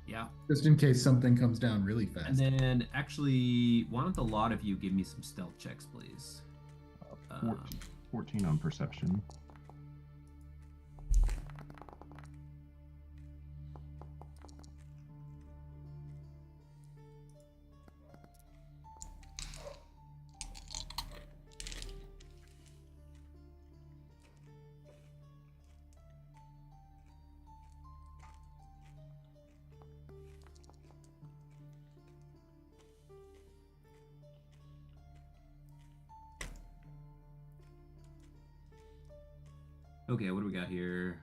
Yeah. Just in case something comes down really fast. And then actually, why don't the lot of you give me some stealth checks, please? 14 on perception. Okay, what do we got here?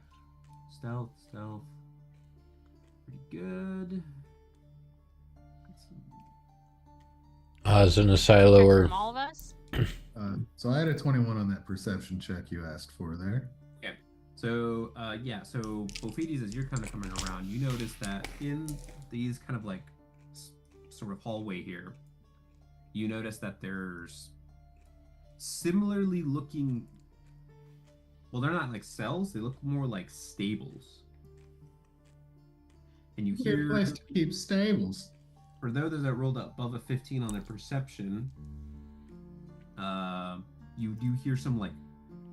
Stealth. Pretty good. Oz in a silo Check or from all of us. So I had a 21 on that perception check you asked for there. Okay. So so Bophides, as you're kind of coming around, you notice that in these kind of like sort of hallway here, you notice that there's similarly looking. Well, they're not like cells; they look more like stables. And you Good hear, place to keep stables. for those that rolled above a 15 on their perception, you do hear some like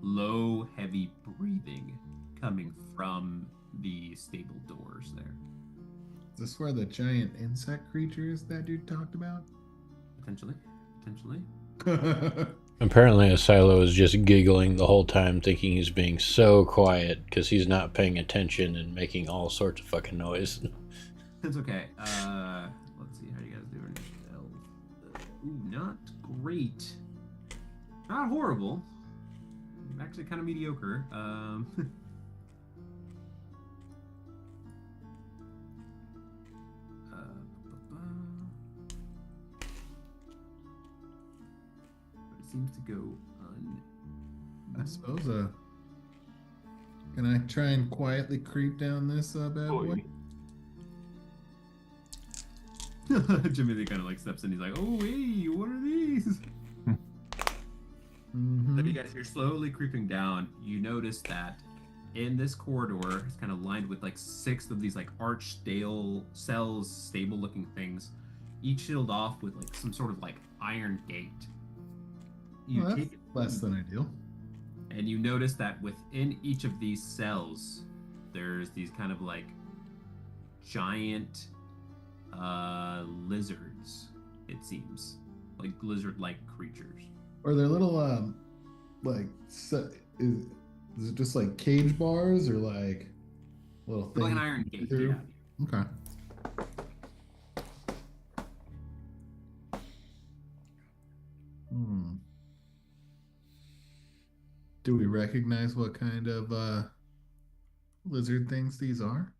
low, heavy breathing coming from the stable doors there. Is this where the giant insect creatures that dude talked about? Potentially. apparently a silo is just giggling the whole time, thinking he's being so quiet because he's not paying attention and making all sorts of fucking noise. It's okay. Let's see how you guys doing. Ooh, not great. Not horrible. Actually, kind of mediocre. But it seems to go I suppose. Can I try and quietly creep down this bad boy? Jimmy kind of like steps in. He's like, "Oh, hey, what are these?" Mm-hmm. Then you guys, you're slowly creeping down. You notice that in this corridor, it's kind of lined with like 6 of these like arched cells, stable-looking things, each sealed off with like some sort of like iron gate. You Well, that's take less than ideal. and you notice that within each of these cells, there's these kind of like giant lizards. It seems like lizard-like creatures. Are there little is it just like cage bars or like little things? Like an iron gate. through? Yeah. Okay. Do we recognize what kind of lizard things these are?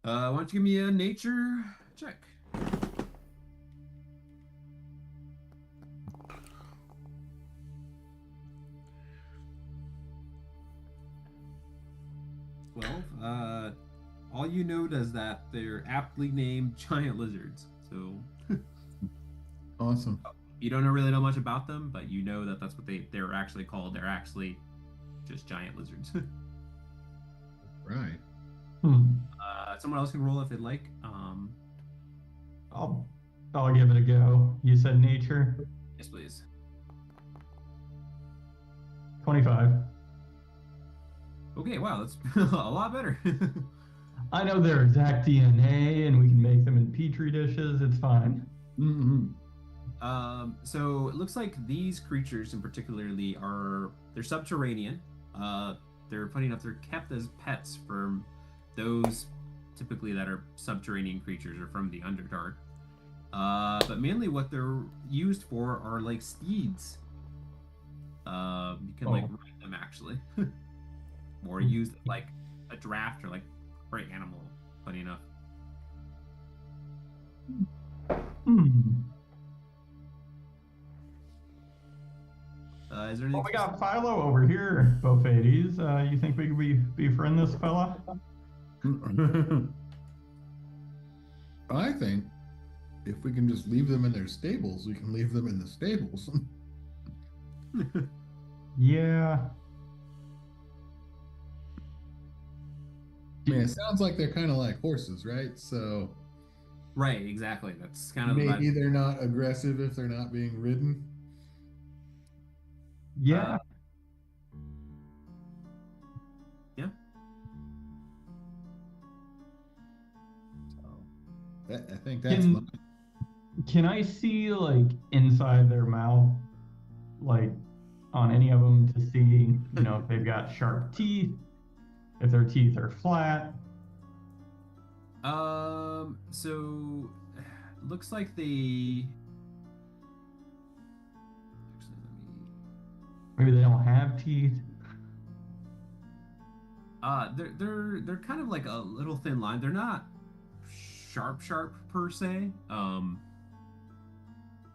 Why don't you give me a nature check? Well, all you note is that they're aptly named giant lizards. So Awesome. you don't really know much about them, but you know that that's what they're actually called. They're actually just giant lizards. Right. Someone else can roll if they'd like. I'll give it a go. You said nature. Yes, please. 25. Okay, wow, that's a lot better. I know their exact DNA, and we can make them in petri dishes. It's fine. Mm-hmm. So it looks like these creatures in particularly they're subterranean. They're funny enough, they're kept as pets for those typically that are subterranean creatures or from the Underdark. But mainly what they're used for are like steeds. You can like ride them actually. Or used like a draft or like prey animal, funny enough. Is there anything? Well, we got Philo over here, Bophides. You think we could befriend this fella? I think if we can just leave them in their stables, we can leave them in the stables. Yeah. I mean, it sounds like they're kind of like horses, right? So Right, exactly. That's kind of maybe they're not aggressive if they're not being ridden. Yeah. Yeah. So I think that's fine. Can I see like inside their mouth, like on any of them to see, if they've got sharp teeth, if their teeth are flat? So looks like they Maybe they don't have teeth. They're kind of like a little thin line. They're not sharp per se.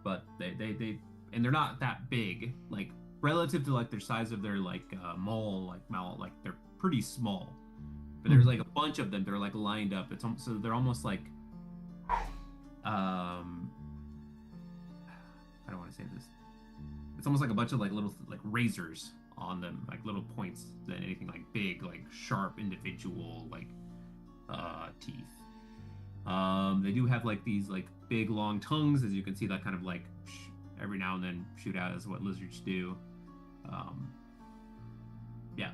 But they and they're not that big. Like relative to like their size of their like mole, like they're pretty small. But there's like a bunch of them. They're like lined up. So they're almost like I don't want to say this. It's almost like a bunch of like little like razors on them, like little points than anything like big, like sharp individual like teeth. They do have like these like big long tongues, as you can see, that kind of like every now and then shoot out, as what lizards do. Yeah.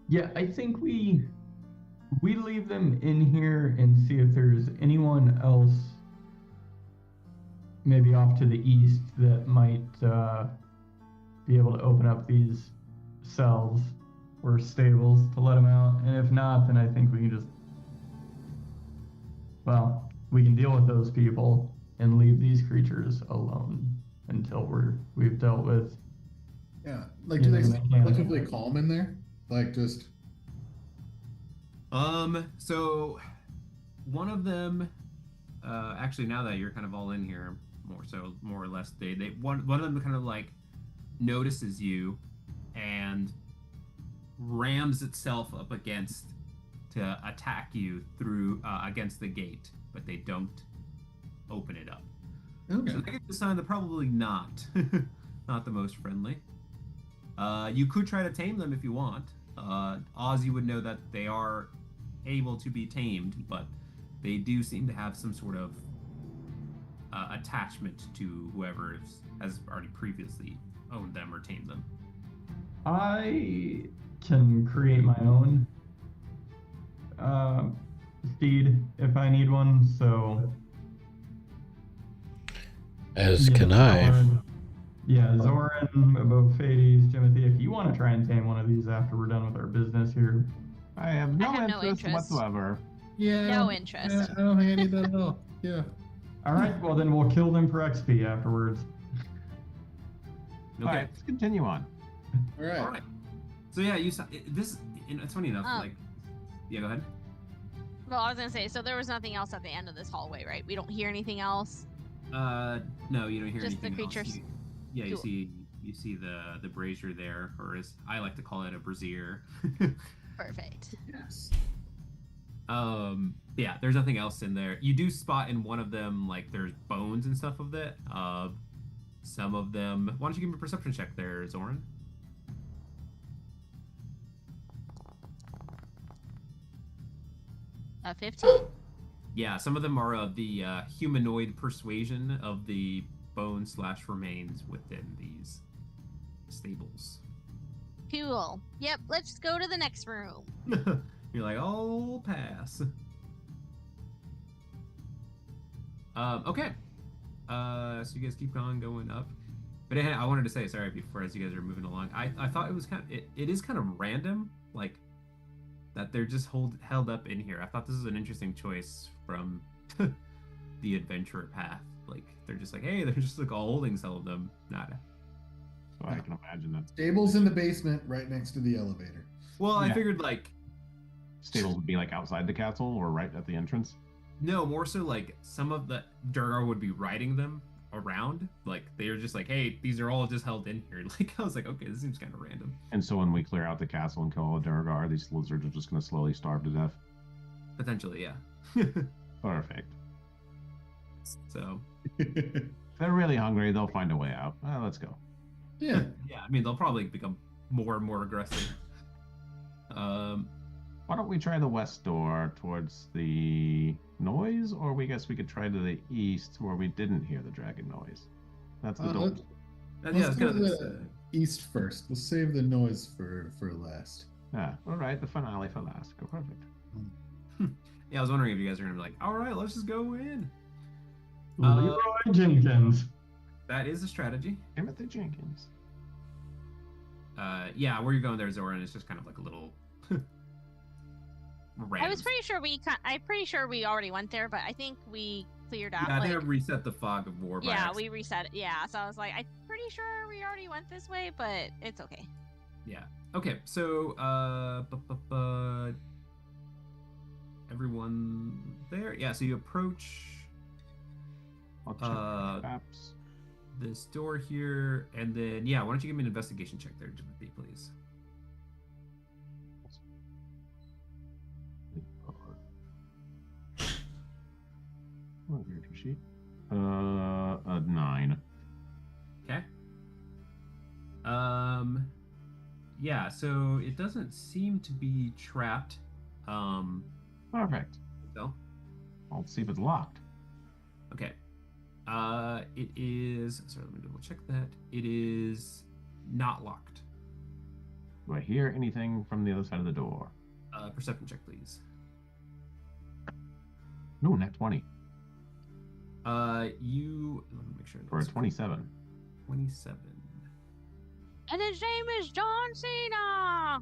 Yeah, I think we leave them in here and see if there's anyone else maybe off to the east that might be able to open up these cells or stables to let them out. And if not, then I think we can just, well, we can deal with those people and leave these creatures alone until we've dealt with. Yeah, like do they seem relatively calm in there? Like just. So one of them, actually, now that you're kind of all in here, more or less, one of them kind of like notices you and rams itself up against to attack you through against the gate, but they don't open it up. Okay. So that gives a sign they're probably not not the most friendly. You could try to tame them if you want. Ozzy would know that they are able to be tamed, but they do seem to have some sort of attachment to whoever has already previously owned them or tamed them. I can create my own steed if I need one, so... As can I. Zoran, Bophades, Timothy, if you want to try and tame one of these after we're done with our business here. I have no no interest interest. whatsoever. Yeah. No interest. Yeah, I don't think I need that at all. Yeah. All right, well then we'll kill them for XP afterwards. Okay. All right, let's continue on. All right. All right. So yeah, you saw this. It's funny enough. Like, yeah, go ahead. Well, I was gonna say, so there was nothing else at the end of this hallway, right? We don't hear anything else. No, you don't hear Just the anything creatures. else. You Cool. see the brazier there, or as I like to call it, a brazier. Perfect. Yes. Yeah, there's nothing else in there. You do spot in one of them like there's bones and stuff of it. Some of them. Why don't you give me a perception check there, Zoran? A 15. Yeah, some of them are of the humanoid persuasion of the bone/remains within these stables. Cool. Yep, let's go to the next room. You're like, oh, pass. Okay. So you guys keep going up. But I wanted to say, sorry, before as you guys are moving along, I thought it was it is kind of random, like that they're just held up in here. I thought this was an interesting choice from the adventurer path. Like they're just like, hey, there's just like a holding cell of them. Nada. So I can imagine that Stables in the basement, right next to the elevator. Well, I Yeah. figured like stables would be like outside the castle or right at the entrance. no, more so like some of the Durgar would be riding them around. Like they're just like, hey, these are all just held in here. Like I was like, okay, this seems kind of random. And so when we clear out the castle and kill all the Durgar, these lizards are just going to slowly starve to death. Potentially, yeah. Perfect. So If they're really hungry, they'll find a way out. Let's go. Yeah. yeah, I mean they'll probably become more and more aggressive. Why don't we try the west door towards the noise, or we guess we could try to the east where we didn't hear the dragon noise. That's the door. Yeah, Let's it's go kind to of the east first. We'll save the noise for last. Yeah. All right, the finale for last. Go perfect. yeah. I was wondering if you guys are gonna be like, all right, let's just go in. Leroy Jenkins. That is a strategy. Timothy Jenkins. Yeah, where you're going there, Zoran, is just kind of like a little. I was pretty sure I'm pretty sure we already went there, but I think we cleared out. Yeah, I think like, I reset the fog of war. By yeah, accident. we reset it. Yeah, so I was like, I'm pretty sure we already went this way, but it's okay. Yeah. Okay. So, everyone there? Yeah. So you approach I'll check the maps. this door here, and then yeah. Why don't you give me an investigation check there, Timothy, please? Oh, character sheet. A 9. Okay. Yeah, so it doesn't seem to be trapped. Perfect. So, I'll see if it's locked. okay. It is. Sorry, let me double check that. It is not locked. Do I hear anything from the other side of the door? Perception check, please. No, nat 20. Let me make sure. For a 27. 27. And his name is John Cena.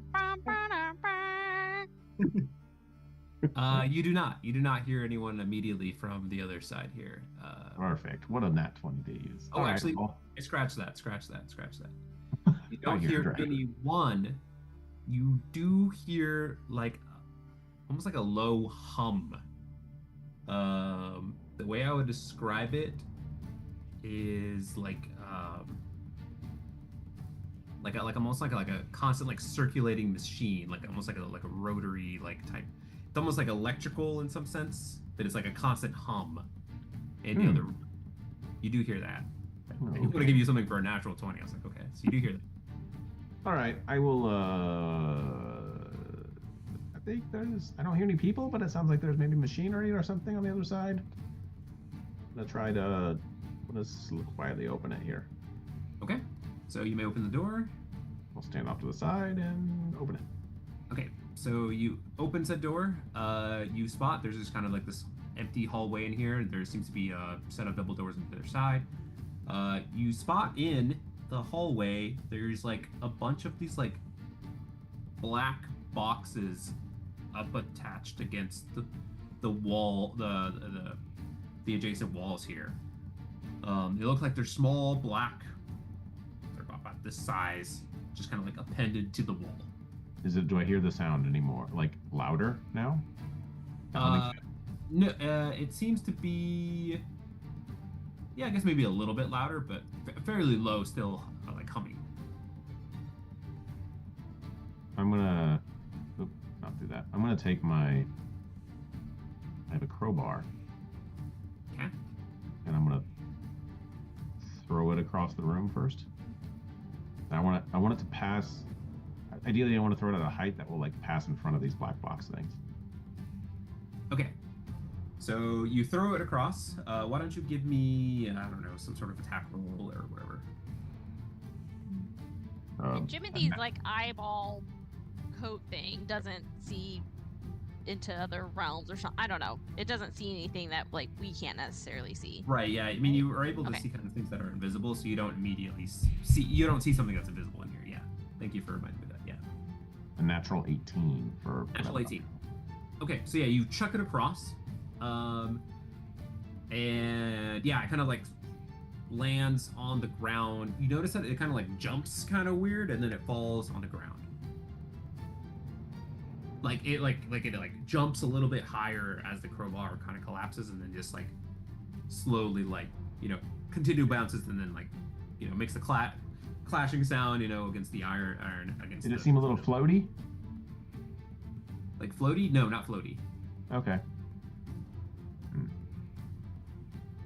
You do not. You do not hear anyone immediately from the other side here. Perfect. What a nat 20 to use. Oh, All right, actually, well, scratch that. You I don't hear hear dragon. anyone. You do hear like almost like a low hum. The way I would describe it is like almost like a constant like circulating machine, like almost like a rotary like type. It's almost like electrical in some sense, but it's like a constant hum. In the other room. You do hear that. I was going to give you something for a natural 20. I was like, okay, so you do hear that. all right, I will. I think I don't hear any people, but it sounds like there's maybe machinery or something on the other side. I'm gonna try to quietly open it here. Okay, so you may open the door. I'll stand off to the side and open it. Okay, so you open said door. You spot there's just kind of like this empty hallway in here. There seems to be a set of double doors on the other side. You spot in the hallway. There's like a bunch of these like black boxes up attached against the wall, the adjacent walls here. They look like they're small black. They're about this size, just kind of like appended to the wall. Do I hear the sound anymore? Like louder now? No, it seems to be. Yeah, I guess maybe a little bit louder, but fairly low still, like humming. I'm gonna. Not do that. I'm gonna take I have a crowbar. Okay. And I'm gonna throw it across the room first. And I want it to pass. Ideally, I want to throw it at a height that will like pass in front of these black box things. Okay. So you throw it across. Why don't you give me, I don't know, some sort of attack roll or whatever. Jimothy's like eyeball coat thing doesn't see into other realms or something. I don't know. It doesn't see anything that like we can't necessarily see. Right. Yeah. I mean, you are able to Okay. see kind of things that are invisible, so you don't immediately see. You don't see something that's invisible in here. Yeah. Thank you for reminding me of that. Yeah. A natural 18 for Natural 18. Okay. So yeah, you chuck it across, and yeah, it kind of like lands on the ground. You notice that it kind of like jumps kind of weird, and then it falls on the ground. It jumps a little bit higher as the crowbar kind of collapses, and then just like slowly continue bounces, and then makes the clashing sound against the iron against. Did it seem a little floaty? Like floaty? No, not floaty. Okay.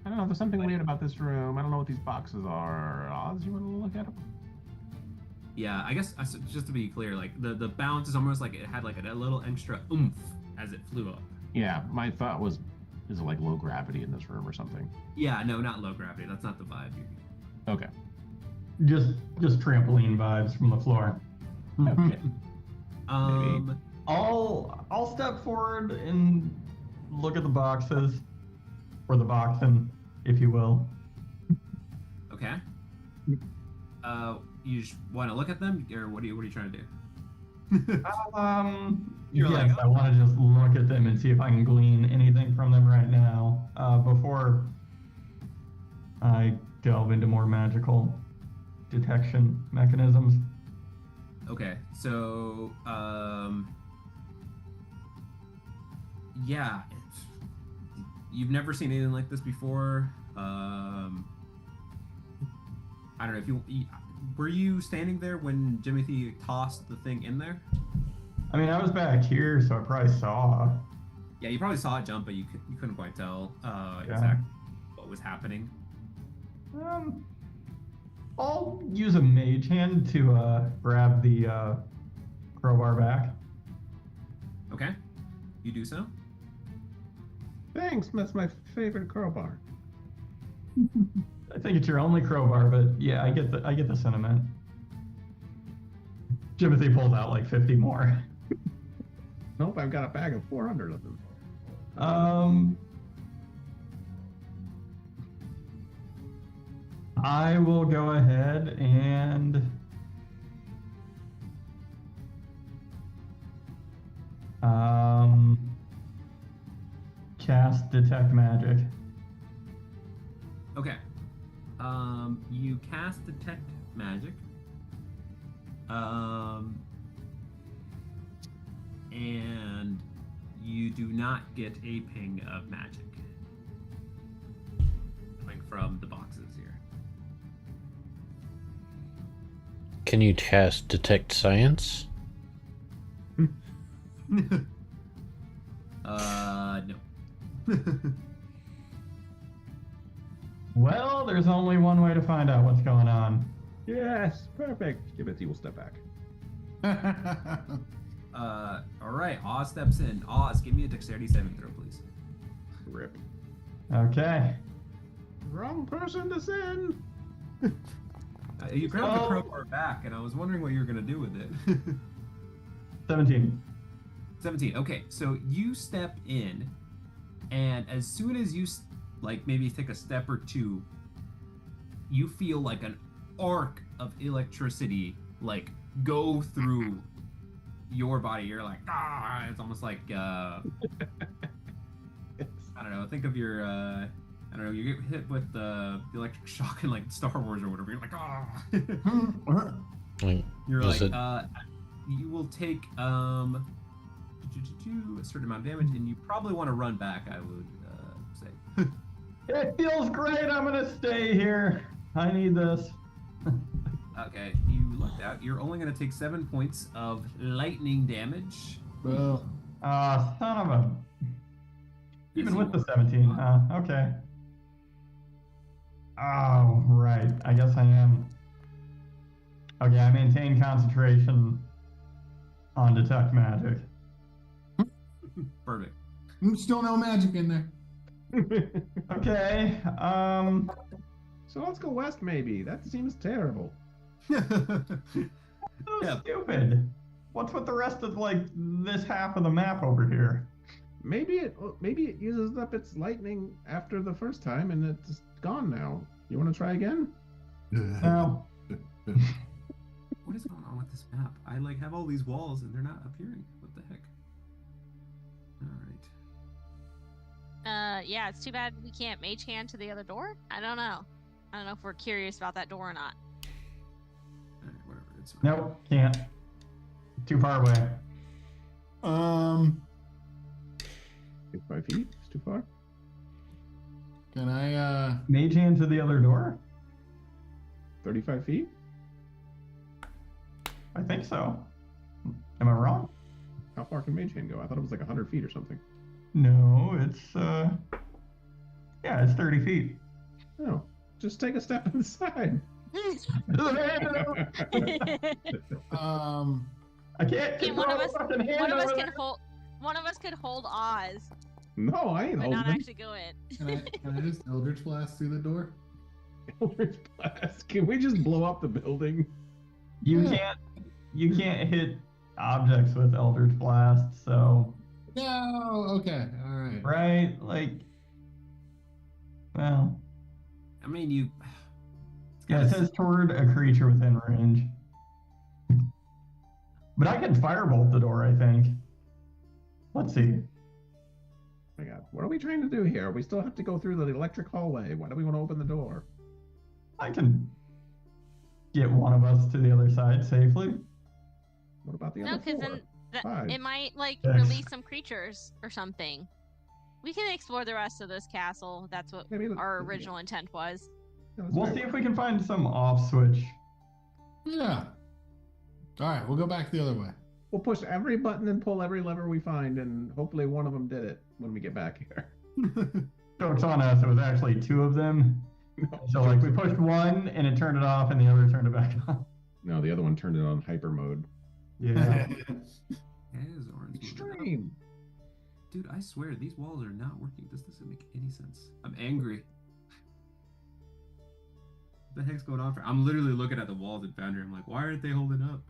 I don't know. There's something weird about this room. I don't know what these boxes are. Oz, you want to look at them? Yeah, I guess just to be clear, like the bounce is almost like it had like a little extra oomph as it flew up. Yeah, my thought was, is it like low gravity in this room or something? Yeah, no, not low gravity. That's not the vibe. Okay. Just trampoline vibes from the floor. Okay. I'll step forward and look at the boxes, or the boxing, if you will. Okay. You just want to look at them, or what are you trying to do? You're yes, like, I want to just look at them and see if I can glean anything from them right now, before I delve into more magical detection mechanisms. Okay. So, yeah, you've never seen anything like this before. I don't know if were you standing there when Jimothy tossed the thing in there? I mean, I was back here, so I probably saw. Yeah, you probably saw it jump, but you couldn't quite tell Yeah. exactly what was happening. I'll use a mage hand to grab the crowbar back. Okay, you do so. Thanks, that's my favorite crowbar. I think it's your only crowbar, but yeah, I get the sentiment. Jimothy pulls out like 50 more. Nope, I've got a bag of 400 of them. I will go ahead and cast Detect Magic. Okay. You cast Detect Magic. And you do not get a ping of magic coming from the boxes here. Can you cast Detect Science? No. Well, there's only one way to find out what's going on. Yes, perfect. Jimothy will step back. All right. Oz steps in. Oz, give me a dexterity saving throw, please. Rip. Okay. Wrong person to send. You grabbed the crowbar back, and I was wondering what you were gonna do with it. 17. 17. Okay, so you step in, and as soon as you maybe take a step or two, you feel like an arc of electricity go through your body. You're like, ah! It's almost like I don't know. Think of your I don't know. You get hit with the electric shock in Star Wars or whatever. You're like, ah! You're like, you will take a certain amount of damage, and you probably want to run back. I would say. It feels great. I'm gonna stay here. I need this. Okay, you lucked out. You're only going to take 7 points of lightning damage. Well, Son of a... Even with the 17, okay. Oh, right. I guess I am. Okay, I maintain concentration on Detect Magic. Perfect. still no magic in there. Okay, So let's go west, maybe. That seems terrible. so stupid. What's with the rest of this half of the map over here? Maybe it uses up its lightning after the first time, and it's gone now. You want to try again? No. What is going on with this map? I have all these walls and they're not appearing. What the heck? All right. Yeah, it's too bad we can't mage hand to the other door. I don't know if we're curious about that door or not. All right, whatever. It's fine. Nope, can't. Too far away. 5 feet? It's too far. Can I Mage hand to the other door? 35 feet? I think so. Am I wrong? How far can Mage Hand go? I thought it was 100 feet or something. No, it's yeah, it's 30 feet. No, just take a step inside. I can't. Okay, one of us could hold Oz, No, I ain't but holding not him. actually go in. can I just Eldritch Blast through the door? Eldritch Blast. Can we just blow up the building? You can't hit objects with Eldritch Blast, so No. Okay. All right. right, well, I mean, you. yeah, it says toward a creature within range. But I can firebolt the door, I think. Let's see. Oh my God, what are we trying to do here? We still have to go through the electric hallway. Why do we want to open the door? I can get one of us to the other side safely. What about the No, other because four? then Five. it might like Six. release some creatures or something. We can explore the rest of this castle. That's what Maybe our original intent was. Yeah, that's We'll very see if well. we can find some off switch. Yeah. All right, we'll go back the other way. We'll push every button and pull every lever we find, and hopefully one of them did it when we get back here. Joke's on us. It was actually two of them. So like we pushed one and it turned it off, and the other turned it back on. No, the other one turned it on hyper mode. Yeah. Extreme. Dude, I swear these walls are not working. This doesn't make any sense. I'm angry. What the heck's going on? I'm literally looking at the walls at Foundry. I'm like, why aren't they holding up?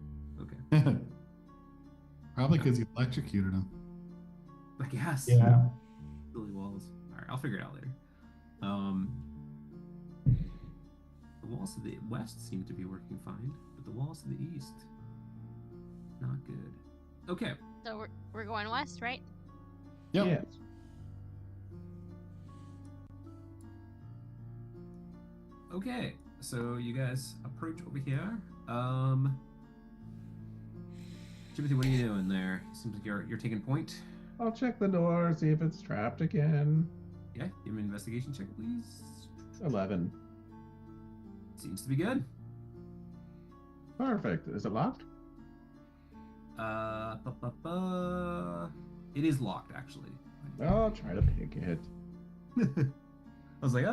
Okay. Probably because you electrocuted him. Like, yes. Yeah. Silly walls. All right, I'll figure it out later. The walls to the west seem to be working fine, but the walls to the east, not good. Okay. So we're going west, right? Yep. Yes. Okay. So you guys approach over here. Timothy, what are you doing there? Seems like you're taking point. I'll check the door, see if it's trapped again. Yeah, give me an investigation check, please. 11. Seems to be good. Perfect. Is it locked? It is locked, actually. I'll try to pick it. I was like,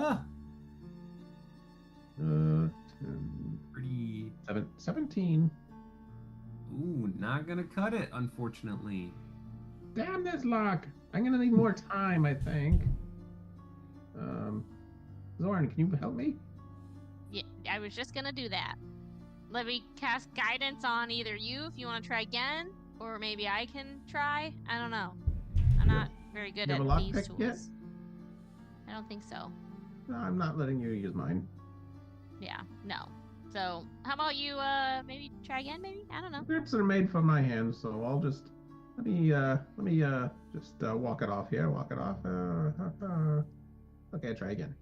10, pretty. 17. Ooh, not gonna cut it, unfortunately. Damn this lock. I'm gonna need more time, I think. Zoran, can you help me? Yeah, I was just gonna do that. Let me cast guidance on either you if you want to try again, or maybe I can try. I don't know. I'm not very good You at have a lock these pick tools. yet? I don't think so. No, I'm not letting you use mine. Yeah, no. So how about you maybe try again? Maybe I don't know. Grips are made from my hands, so I'll just let me just walk it off here. Walk it off. Okay, try again.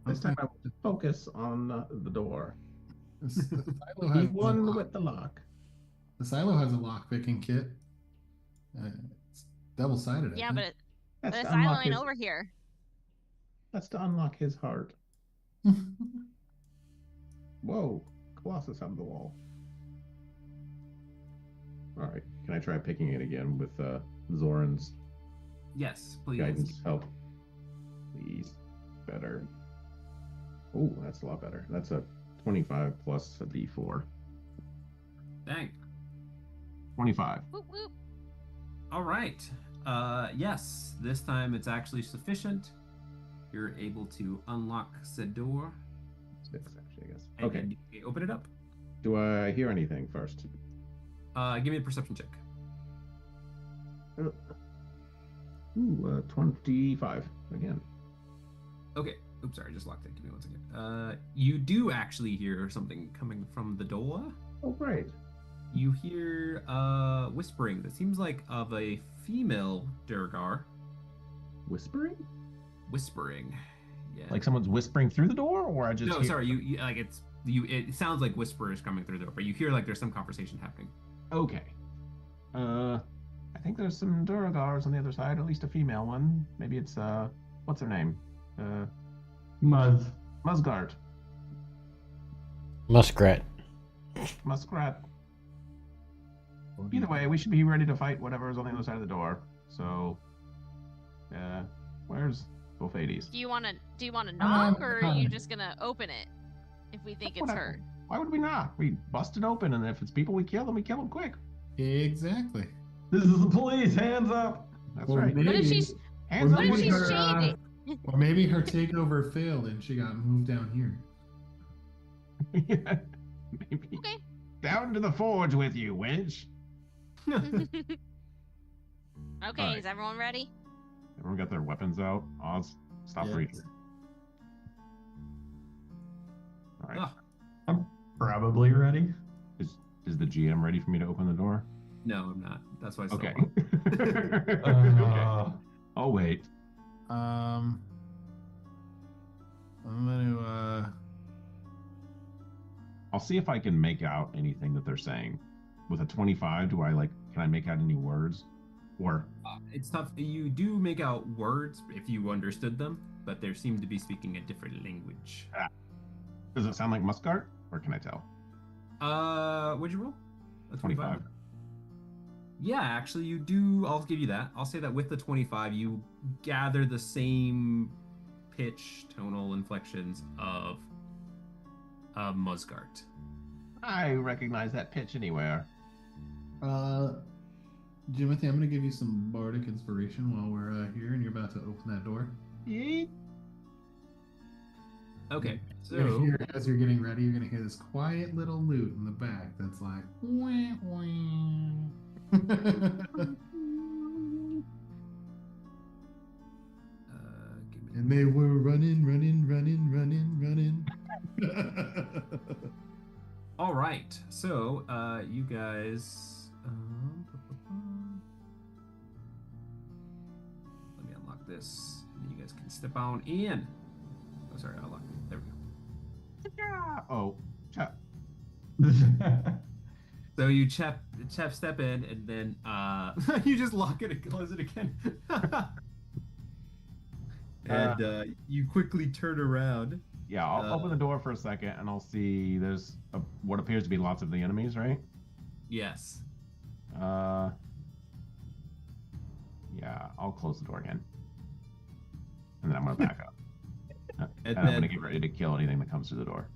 This time I want to focus on the door. The silo He has won the with the lock. The silo has a lock picking kit. It's double-sided. Yeah, but That's the to silo unlock ain't his. over here. That's to unlock his heart. Whoa, Colossus out of the wall. All right, can I try picking it again with Zoran's Yes, please. guidance help? Please, better. Oh, that's a lot better. That's a 25 plus a D4. Dang. 25. Whoop whoop. All right. Yes, this time it's actually sufficient. You're able to unlock said door. 6, actually, I guess. And Okay. then you open it up. Do I hear anything first? Give me a perception check. 25 again. Okay. Oops, sorry, I just locked it. Give me 1 second. You do actually hear something coming from the door. Oh, great. You hear whispering that seems like of a female Durgar. Whispering? Whispering. Yeah. Like someone's whispering through the door, or I just no, hear- sorry. You like it's you. It sounds like whispers coming through the door, but you hear like there's some conversation happening. Okay. I think there's some Duragars on the other side, at least a female one. Maybe it's what's her name? Muzz. Musgart. Muskrat. Muskrat. Either way, we should be ready to fight whatever is on the other side of the door. So, where's Bofades? Do you wanna knock, or are you um, just gonna open it if we think it's Whatever. her? Why would we not? We bust it open, and if it's people we kill them quick. Exactly. This is the police. Hands up. That's Or right. maybe, What if she's Hands up what if when she's you're, shading? or maybe her takeover failed and she got moved down here. Yeah, maybe. Okay. Down to the forge with you, wench. Okay, Alright. is everyone ready? Everyone got their weapons out. Oz, stop Yes. reaching. All right. Oh, Probably ready. Is the GM ready for me to open the door? no, I'm not. That's why. It's Okay. okay. Uh, I'll wait. I'm gonna I'll see if I can make out anything that they're saying. With a 25, can I make out any words? Or It's tough. You do make out words if you understood them, but they seem to be speaking a different language. does it sound like Muscart? Or can I tell? What'd you roll? A 25. Yeah, actually, you do. I'll give you that. I'll say that with the 25, you gather the same pitch, tonal inflections of Musgart. I recognize that pitch anywhere. Jimothy, I'm going to give you some bardic inspiration while we're here, and you're about to open that door. Yeet. Okay, You're gonna so hear, as you're getting ready, you're going to hear this quiet little lute in the back that's like, wah, wah. And they were running. all right. So you guys, let me unlock this. And you guys can step on in. Oh, sorry, I unlocked it. There we go. Oh, chap. So you step in, and then you just lock it and close it again. And you quickly turn around. Yeah, I'll open the door for a second, and I'll see there's what appears to be lots of the enemies, right? Yes. Yeah, I'll close the door again. And then I'm going to back up. And I'm going to get ready to kill anything that comes through the door.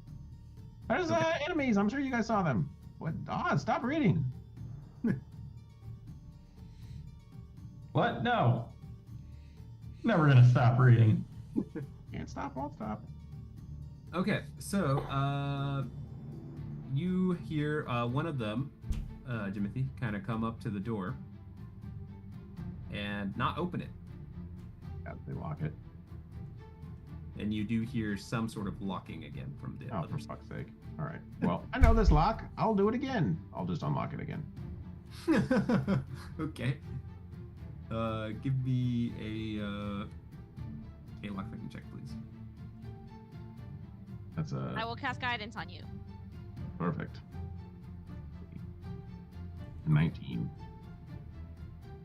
There's enemies! I'm sure you guys saw them. What? Stop reading. What? No. Never gonna stop reading. Can't stop, won't stop. Okay, so you hear one of them, Jimothy, kind of come up to the door and not open it. Yeah, they lock it. And you do hear some sort of locking again from the Oh, other for side. fuck's sake. All right. Well, I know this lock. I'll do it again. I'll just unlock it again. Okay. Give me a lockpicking check, please. That's I will cast guidance on you. perfect. 19.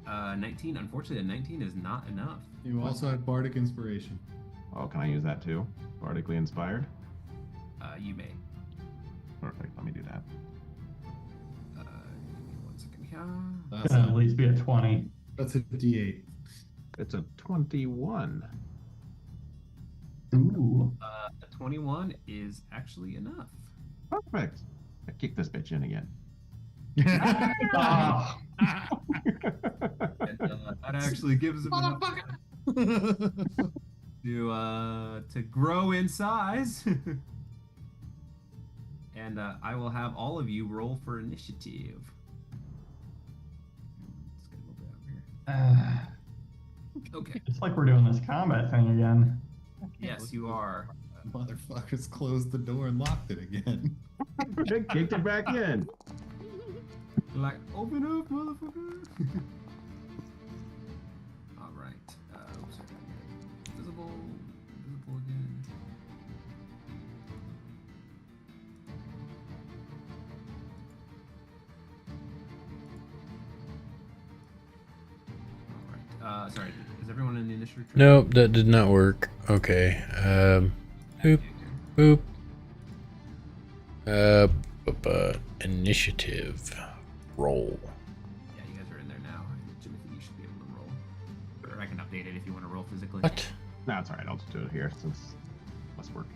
19. Unfortunately, a 19 is not enough. You also had bardic inspiration. Oh, can I use that too? Bardically inspired? You may. Perfect. Let me do that. Give me 1 second here. That's Can at least be a 20. That's a D8. It's a 21. Ooh. A 21 is actually enough. Perfect. I kick this bitch in again. Ah. And, that actually gives him enough to grow in size. And I will have all of you roll for initiative. Let's get a little bit over here. Okay. It's like we're doing this combat thing again. Yes, you are. Motherfuckers closed the door and locked it again. Kicked it back in. Like, open up, motherfucker. All right. Oops, sorry. Visible again. All right. Sorry. Is everyone in the initiative? Nope, that did not work. Okay. Boop. Initiative. Roll. Yeah, you guys are in there now. Jimothy, you should be able to roll. Or I can update it if you want to roll physically. What? No, it's alright. I'll just do it here since less work.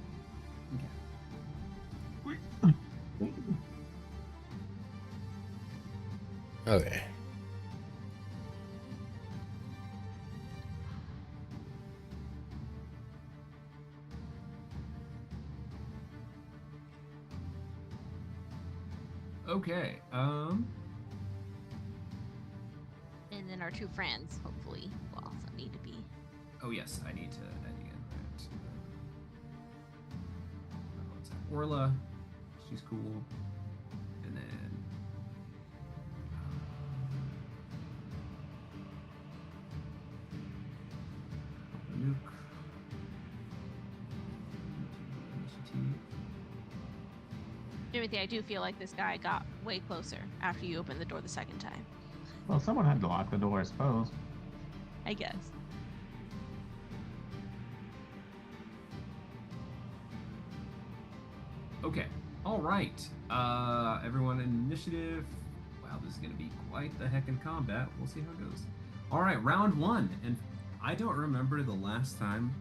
Okay. Okay. And then our two friends, hopefully, will also need to be. Oh yes, I need to add again. Right. What's that? Orla, she's cool. And then Nuke. Timothy, I do feel like this guy got way closer after you opened the door the second time. Well, someone had to lock the door, I suppose. I guess. Okay. All right. Everyone in initiative. Wow, this is going to be quite the heckin' combat. We'll see how it goes. All right, round 1. And I don't remember the last time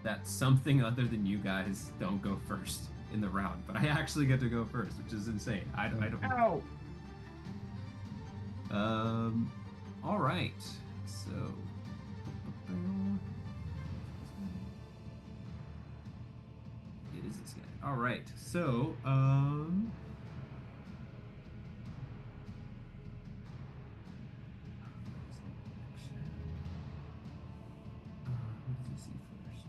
that something other than you guys don't go first in the round, but I actually get to go first, which is insane. I don't. Ow! All right. So. It is this guy. All right. So, what does he see first?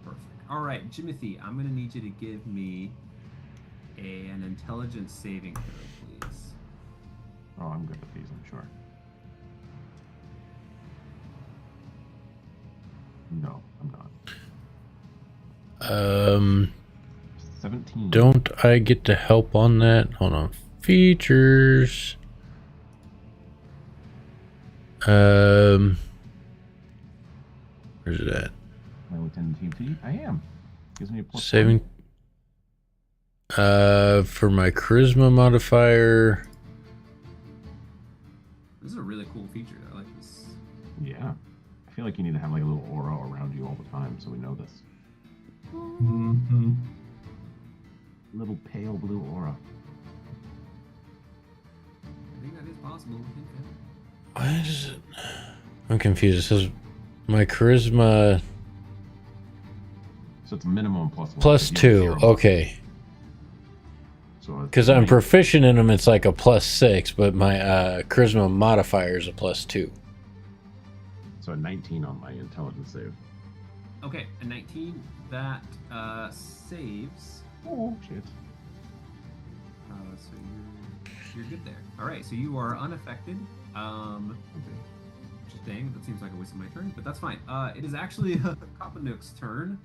Perfect. All right, Jimothy, I'm gonna need you to give me an intelligence saving throw, please. Oh, I'm good with these, I'm sure. No, I'm not. 17. Don't I get to help on that? Hold on. Features. Where's it at? Am I within TT? I am. Gives me a plus Saving. For my charisma modifier. This is a really cool feature. I like this. 1. Yeah. I feel like you need to have like a little aura around you all the time so we know this. Mm-hmm. Little pale blue aura. I think that is possible. I think that. Why is it? I'm confused. It says my charisma So it's minimum plus 1. plus but you have 2. 0. Okay. So Because I'm proficient in them, it's like a plus 6, but my charisma modifier is a plus 2. So a 19 on my intelligence save. Okay, a 19 that saves. Oh shit. So you're good there. All right, so you are unaffected. Which is dang, that seems like a waste of my turn, but that's fine. It is actually Kopanook's turn.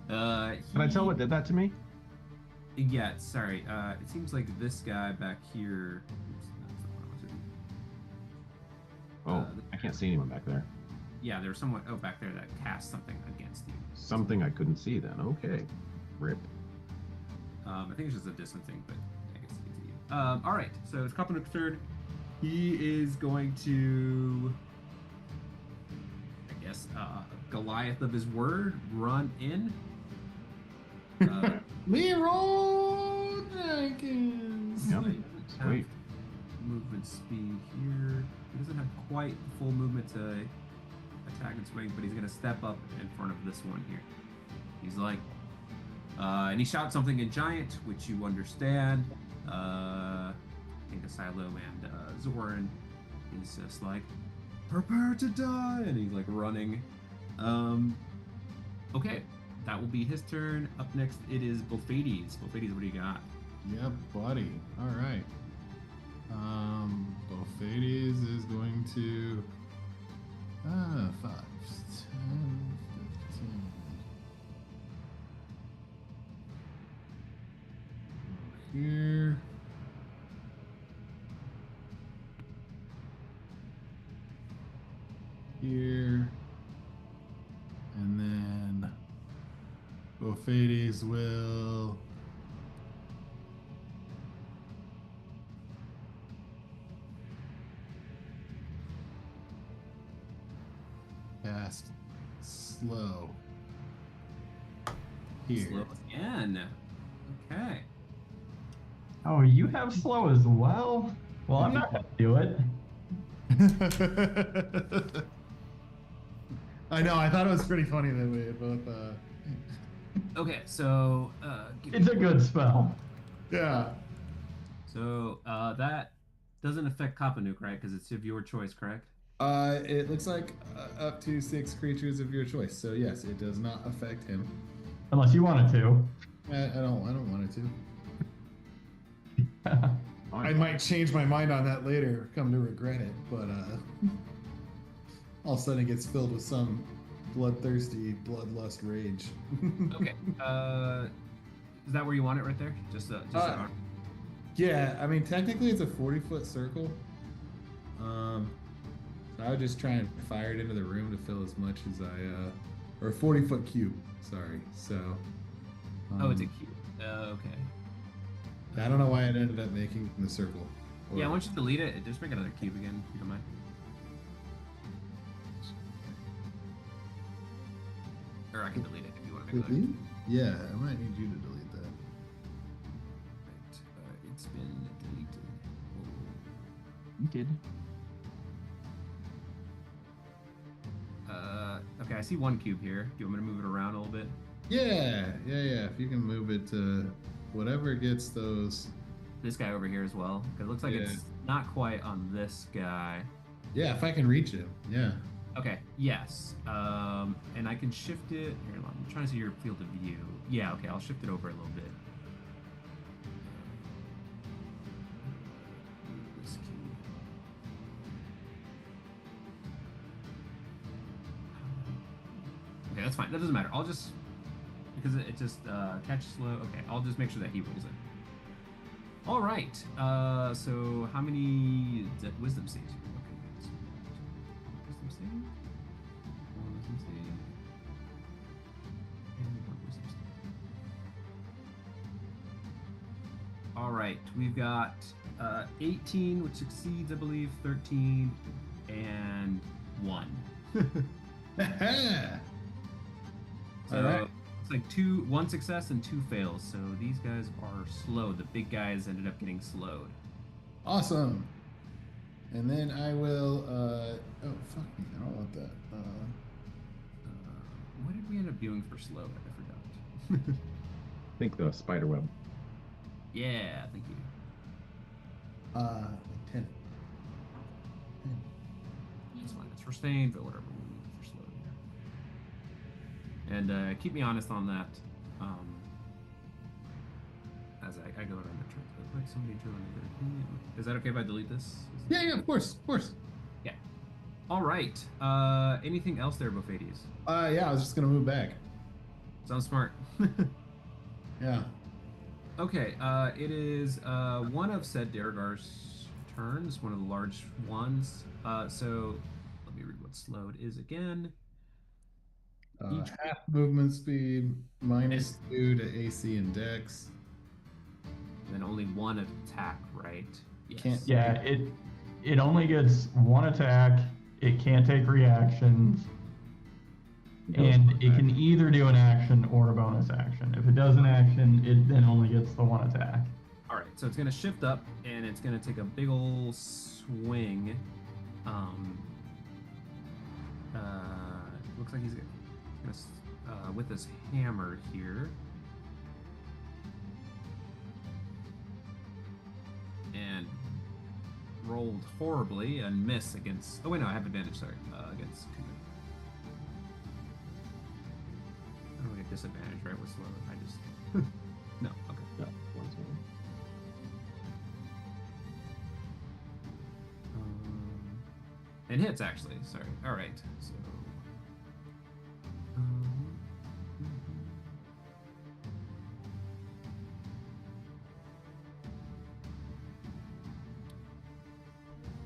Can I tell what did that to me? Yeah, sorry. It seems like this guy back here. Oops, that's not what I wanted to do. Oh, I can't see anyone back there. Yeah, there's someone back there that cast something against you. Something I couldn't see then. Okay. Rip. I think it's just a distance thing, but I guess it's you. All right, so it's Kopanook's turn. He is going to, I guess, Goliath of his word, run in. Leroy Jenkins. Yep. Sweet. Movement speed here. He doesn't have quite the full movement to attack and swing, but he's going to step up in front of this one here. He's like, and he shouts something in giant, which you understand. I think Asilo and Zoran is just like, prepare to die, and he's like running. Okay, that will be his turn. Up next, it is Bofades. Bofades, what do you got? Yep, buddy. All right. Bofades is going to 5, 10, 15. Here. Here. And then Bofades will cast slow here. Slow again. Okay. Oh, you have slow as well? Well, I'm not gonna do it. I know. I thought it was pretty funny that we both. Okay, so It's a good spell. Yeah. So that doesn't affect Kopanook, right? Because it's of your choice, correct? It looks like up to 6 creatures of your choice. So yes, it does not affect him. Unless you wanted to. I don't want it to. I might change my mind on that later, come to regret it, but all of a sudden it gets filled with some bloodthirsty bloodlust rage. Okay. Is that where you want it right there? Yeah, I mean technically it's a 40-foot circle. So I would just try and fire it into the room to fill as much as or a 40-foot cube. Sorry. So. It's a cube. Okay. I don't know why it ended up making the circle. Yeah, once you delete it, just make another cube again, if you don't mind. Or I can delete it if you want to make another cube. Yeah, I might need you to delete that. Right. It's been deleted. Good. Okay, I see one cube here. Do you want me to move it around a little bit? Yeah. If you can move it to whatever gets those. This guy over here as well. 'Cause it looks like it's not quite on this guy. Yeah, if I can reach him. Yeah. Okay, yes. And I can shift it. Here, I'm trying to see your field of view. Yeah, okay, I'll shift it over a little bit. This key. Okay, that's fine. That doesn't matter. I'll just, because it just catches slow. Okay, I'll just make sure that he rolls it. All right. So how many wisdom saves? Okay, so wisdom save. One wisdom save. And one wisdom save. All right, we've got 18, which exceeds, I believe, 13, and 1. So All right. it's like 1 success and 2 fails. So these guys are slowed. The big guys ended up getting slowed. Awesome. And then I will. Oh fuck me! I don't want that. What did we end up doing for slowed? I forgot. I think the spider web. Yeah, thank you. 10. That's fine. It's sustained, but whatever we need for slowed here. And keep me honest on that. As I go down the track. Looks like somebody drew another opinion. Is that okay if I delete this? Yeah, of course. Yeah. All right. Anything else there, Buffades? Yeah, I was just gonna move back. Sounds smart. Yeah. Okay, it is one of said Derigar's turns, one of the large ones. So let me read what slowed is again. Half movement speed, -2 to AC and Dex. And then only 1 attack, right? Yes. Can't- Yeah, it only gets 1 attack. It can't take reactions. And it can either do an action or a bonus action. If it does an action, it then only gets the 1 attack. All right, so it's going to shift up, and it's going to take a big ol' swing. Looks like he's going to, with his hammer here. And rolled horribly and miss against... Oh, wait, no, I have advantage, sorry, against... I don't get disadvantage, right, with slow. I just... No, okay. Yeah, one's one. And hits, actually. Sorry. All right. So.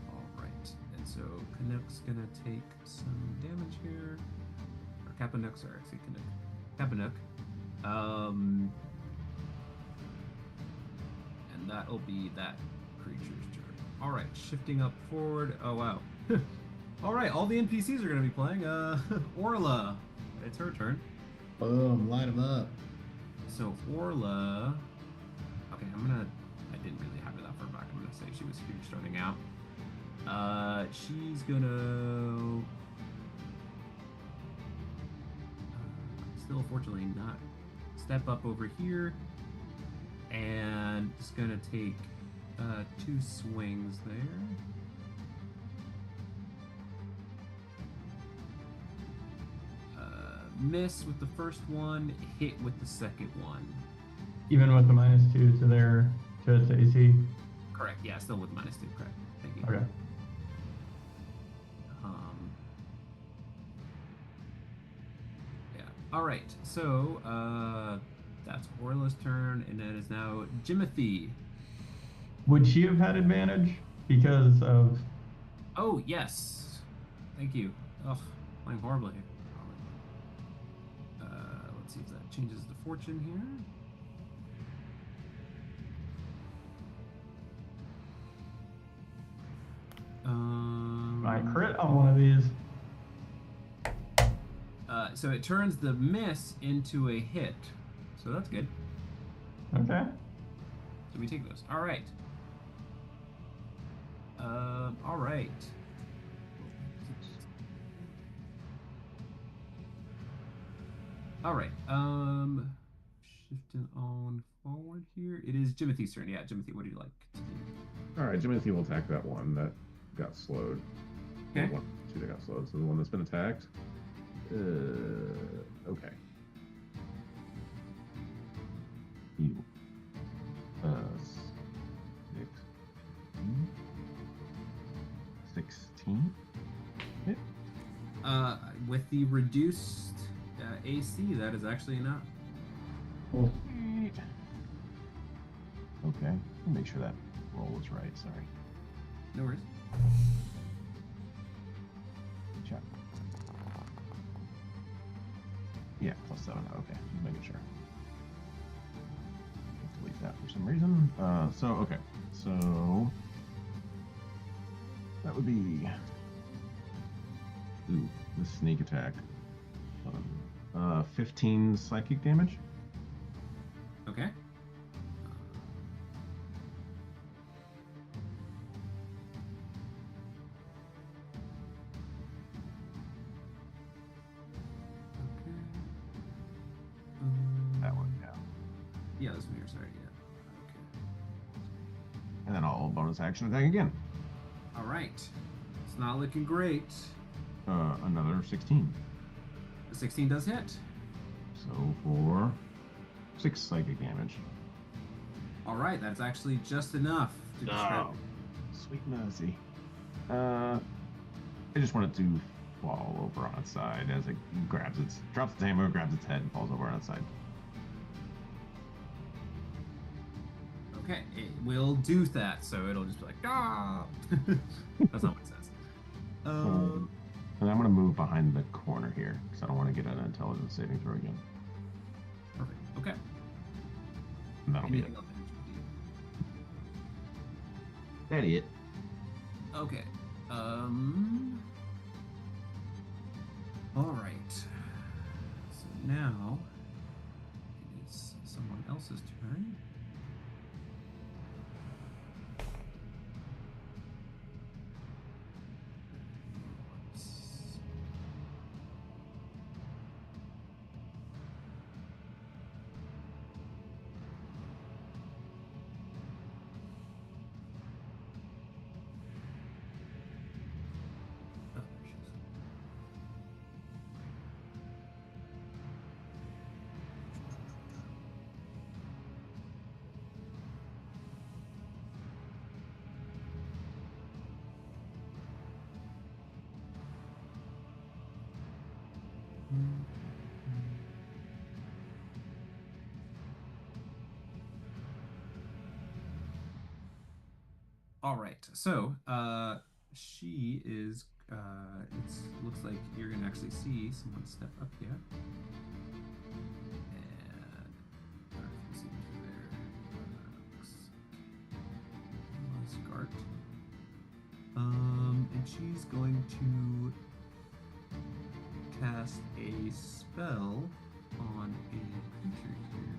All right. And so Canuck's gonna take some damage here. Or Kapanook, sorry. I see Canuck. Kapanook. And that'll be that creature's turn. All right. Shifting up forward. Oh wow. All right, all the NPCs are going to be playing. Orla, it's her turn. Boom, light them up. So Orla, okay, I didn't really have it that far back. I'm gonna say she was here starting out. She's gonna, still fortunately not, step up over here, and just gonna take 2 swings there. Miss with the first one, hit with the second one. Even with the -2 to its AC. Correct. Yeah, still with -2. Correct. Thank you. Okay. All right. So that's Orla's turn, and that is now Jimothy. Would she have had advantage because of? Oh yes. Thank you. Ugh, playing horribly here. Let's see if that changes the fortune here. I crit on one of these. So it turns the miss into a hit. So that's good. Okay. So we take those. All right. All right. All right. Shifting on forward here. It is Jimothy's turn. Yeah, Jimothy, what do you like to do? All right, Jimothy will attack that one that got slowed. Okay. One, two that got slowed. So the one that's been attacked. Okay. You. 16. Hit. With the reduced AC, that is actually enough. Okay. Make sure that roll was right. Sorry. No worries. Check. Yeah, +7. Okay, just making sure. Delete that for some reason. Okay. So that would be the sneak attack. 15 psychic damage. Okay. That one, yeah. Yeah, this one here. Sorry. Yeah. Okay. And then I'll bonus action attack again. All right. It's not looking great. Another 16. The 16 does hit. So for 6 psychic damage. All right, that's actually just enough to distract. Sweet mercy. I just want it to fall over on its side as it drops its hammer, grabs its head, and falls over on its side. Okay, it will do that, so it'll just be like, ah! That's not what it says. And I'm going to move behind the corner here, because I don't want to get an intelligence saving throw again. Perfect, okay. And that'll be it. Anything else that you should That's it. do? Okay, all right. So now, it is someone else's turn. All right, so she is. It looks like you're gonna actually see someone step up here, and I don't know if you see through there. Looks Skart. And she's going to cast a spell on a creature here.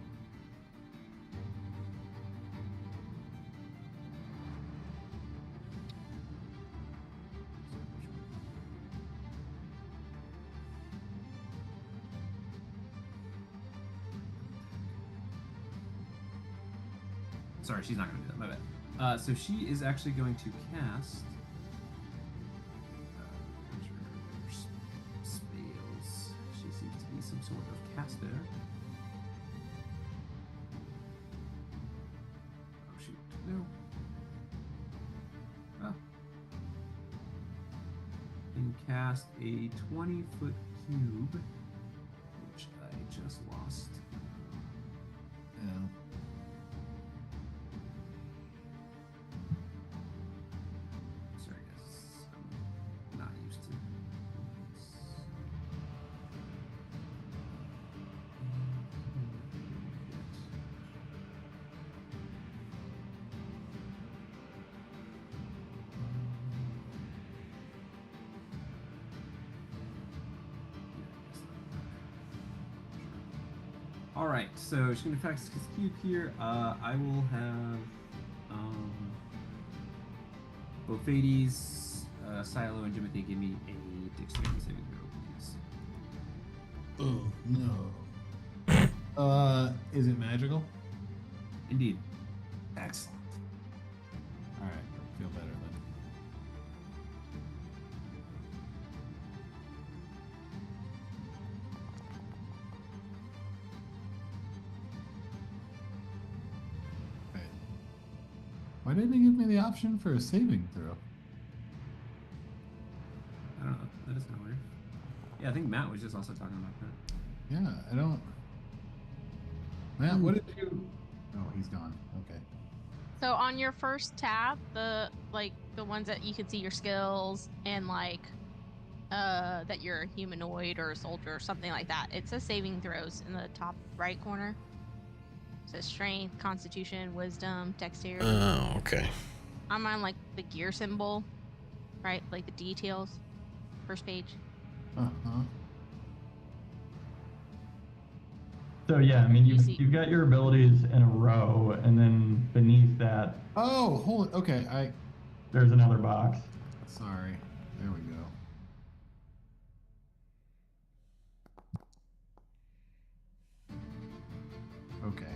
Sorry, she's not going to do that. My bad. So she is actually going to cast spells. She seems to be some sort of caster. Oh shoot! No. Ah. And cast a 20-foot cube, which I All right, so she's gonna practice his cube here. I will have both Hades, Silo, and Jimothy give me a dexterity saving throw, please. Oh no. Is it magical? Indeed. Excellent. All right, feel better then. Wait. Why didn't he give me the option for a saving throw? I don't know. That is kind of weird. Yeah, I think Matt was just also talking about that. Yeah, I don't. Matt, what did you? Oh, he's gone. Okay. So on your first tab, the ones that you can see your skills and that you're a humanoid or a soldier or something like that. It says saving throws in the top right corner. It says strength, constitution, wisdom, dexterity. Oh, okay. I'm on the gear symbol, right? Like the details. First page. Uh-huh. So yeah, I mean Easy. you've got your abilities in a row, and then beneath that Oh, hold it. Okay, there's another box. sorry. There we go. Okay.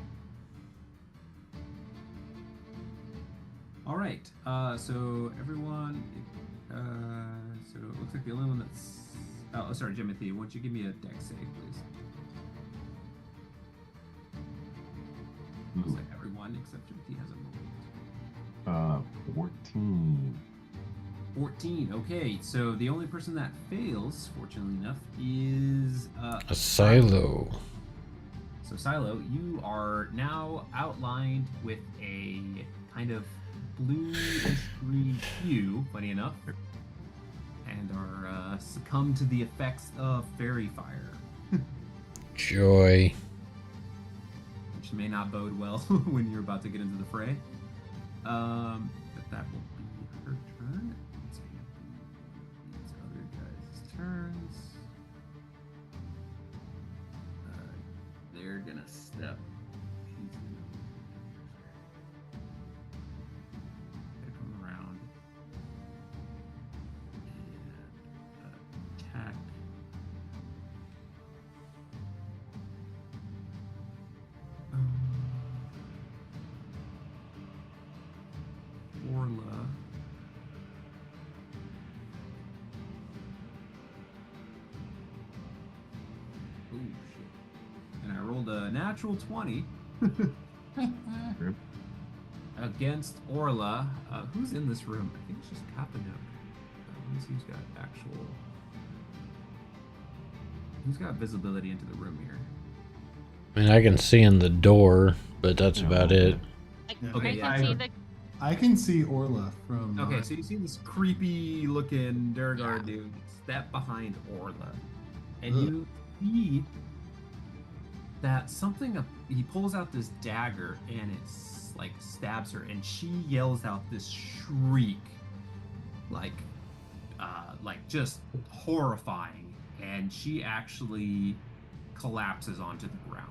All right. So everyone. So it looks like the only one that's. Oh, sorry, Jimothy. Why don't you give me a dex save, please? Looks like everyone except Jimothy has a roll. 14. 14. Okay, so the only person that fails, fortunately enough, is A silo. So Silo, you are now outlined with a kind of bluish green hue, funny enough, and are succumbed to the effects of fairy fire, Joy. which may not bode well when you're about to get into the fray. But that will be her turn. Let's see these other guys' turns. They're gonna step. She's gonna come around and attack. Orla. Oh shit. And I rolled a natural 20 against Orla. Who's in this room? I think it's just Kapanuk. Let me see who's got actual. Who's got visibility into the room here? I mean, I can see in the door, but that's Yeah, about okay. it. Okay, I yeah, can see the I can see Orla from. Okay, so you see this creepy looking Durgar Yeah. dude step behind Orla. And Ugh. you see that he pulls out this dagger and it's like stabs her and she yells out this shriek like just horrifying, and she actually collapses onto the ground.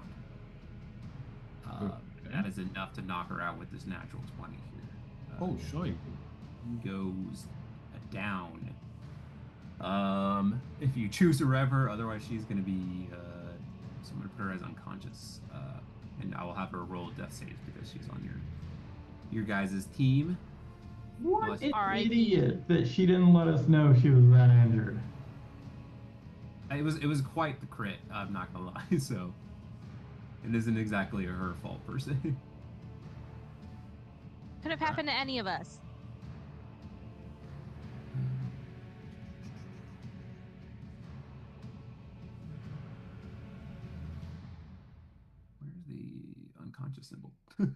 That is enough to knock her out with this natural 20 here. Oh, shoy. Goes down. If you choose a rever, otherwise she's going to be. So I'm going to put her as unconscious, and I will have her roll death saves because she's on your guys' team. What an R.I.P. idiot that she didn't let us know she was that injured. It was quite the crit. I'm not gonna lie. So it isn't exactly her fault per se. could have happened to any of us. Where's the unconscious symbol? That's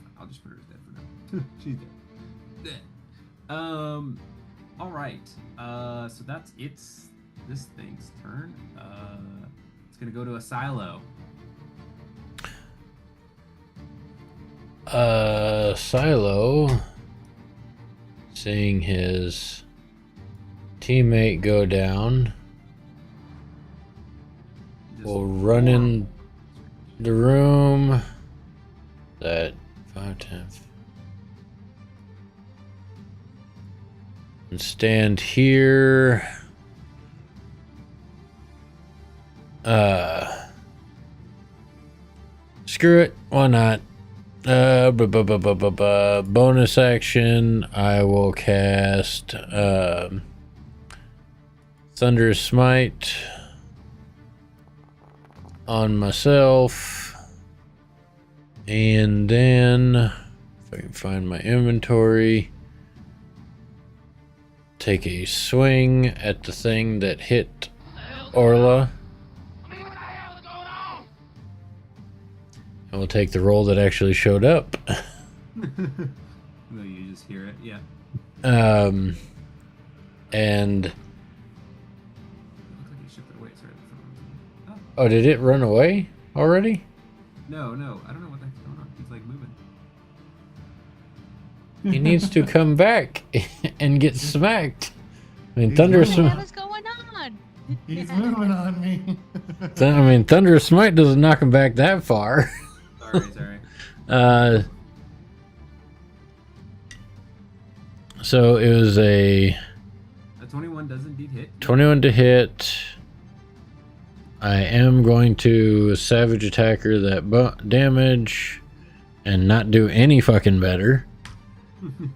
fine. I'll just put her as dead for now. She's dead. All right. So that's this thing's turn. It's gonna go to a silo. Silo, seeing his teammate go down, will run in the room. That 5, 10. And stand here. Screw it. Why not? Bonus action. I will cast Thunderous Smite on myself. And then, if I can find my inventory, take a swing at the thing that hit Orla. And we'll take the roll that actually showed up. No, you just hear it, yeah. And It looks like he shipped it away. Sorry. oh, did it run away already? No, I don't know what the heck's going on. He's like moving. He needs to come back and get smacked. I mean, He's Thunder moving. What Smite. is going on? He's moving on me. I mean, Thunder Smite doesn't knock him back that far. Sorry. So it was a A 21 does indeed hit. 21 to hit. I am going to Savage Attacker that damage and not do any fucking better.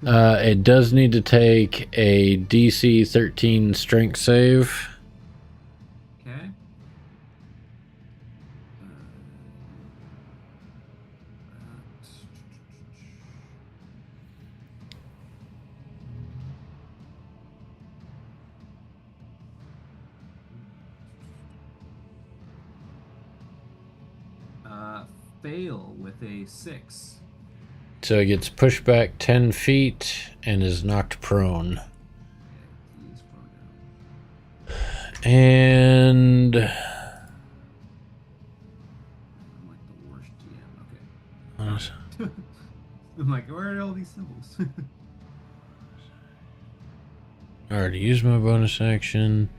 It does need to take a DC 13 strength save. Okay. Fail with a 6. So he gets pushed back 10 feet and is knocked prone. Okay, he's prone now. And I'm like the worst GM. Okay. I'm like, where are all these symbols? I already used my bonus action.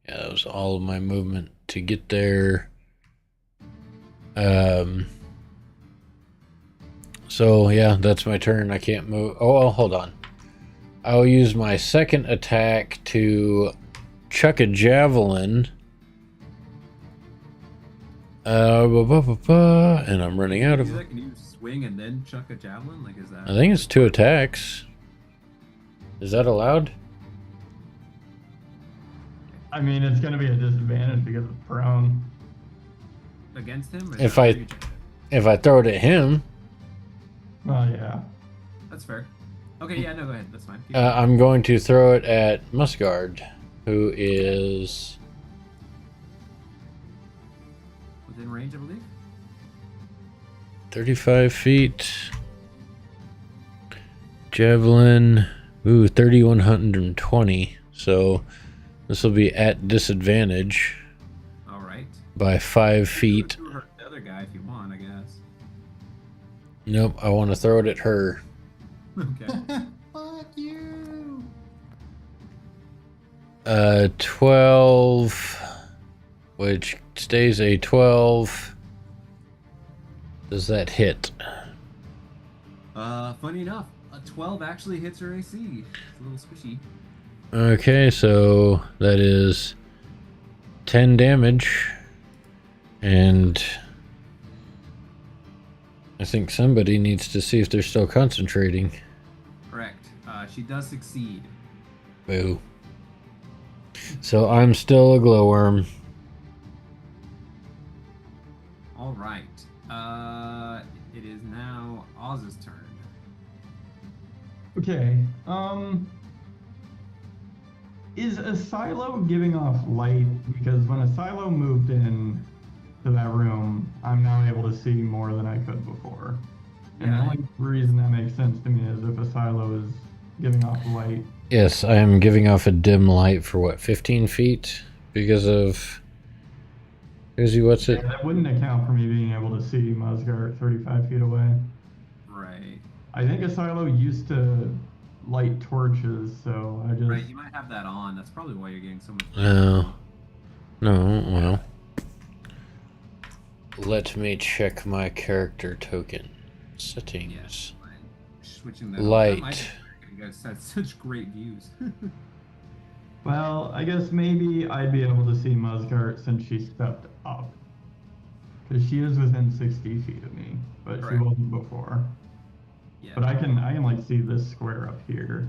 Yeah, that was all of my movement to get there. So yeah, that's my turn. I can't move. Oh, well, hold on. I'll use my second attack to chuck a javelin. And I'm running out of. Can you swing and then chuck a javelin? Like, is that? I think it's 2 attacks. Is that allowed? I mean, it's going to be a disadvantage because it's prone. Against him? Or If I throw it at him, Well, yeah. That's fair. Okay, yeah, no, go ahead. That's fine. I'm going to throw it at Musgard, who is within range, I believe. 35 feet. Javelin, 3,120. So this will be at disadvantage All right. by 5 feet. You hurt the other guy if you want, I guess. Nope, I want to throw it at her. Okay. Fuck you. 12, which stays a 12. Does that hit? Funny enough, a 12 actually hits her AC. It's a little squishy. Okay, so that is 10 damage. And I think somebody needs to see if they're still concentrating. Correct. She does succeed. Boo. So I'm still a glowworm. All right. It is now Oz's turn. Okay. Is a silo giving off light? Because when a silo moved in to that room, I'm now able to see more than I could before. And the Yeah. only reason that makes sense to me is if a silo is giving off light. Yes, I am giving off a dim light for what, 15 feet? Because of... what's it? Yeah, that wouldn't account for me being able to see Musgar 35 feet away. Right. I think a silo used to light torches, so I just. Right, you might have that on. That's probably why you're getting so much. No. No, well. Let me check my character token. Settings. Yes. Switching that Light. You guys had such great views. Well, I guess maybe I'd be able to see Musgart since she stepped up. Because she is within 60 feet of me, but Correct. she wasn't before. Yeah. But I can like see this square up here,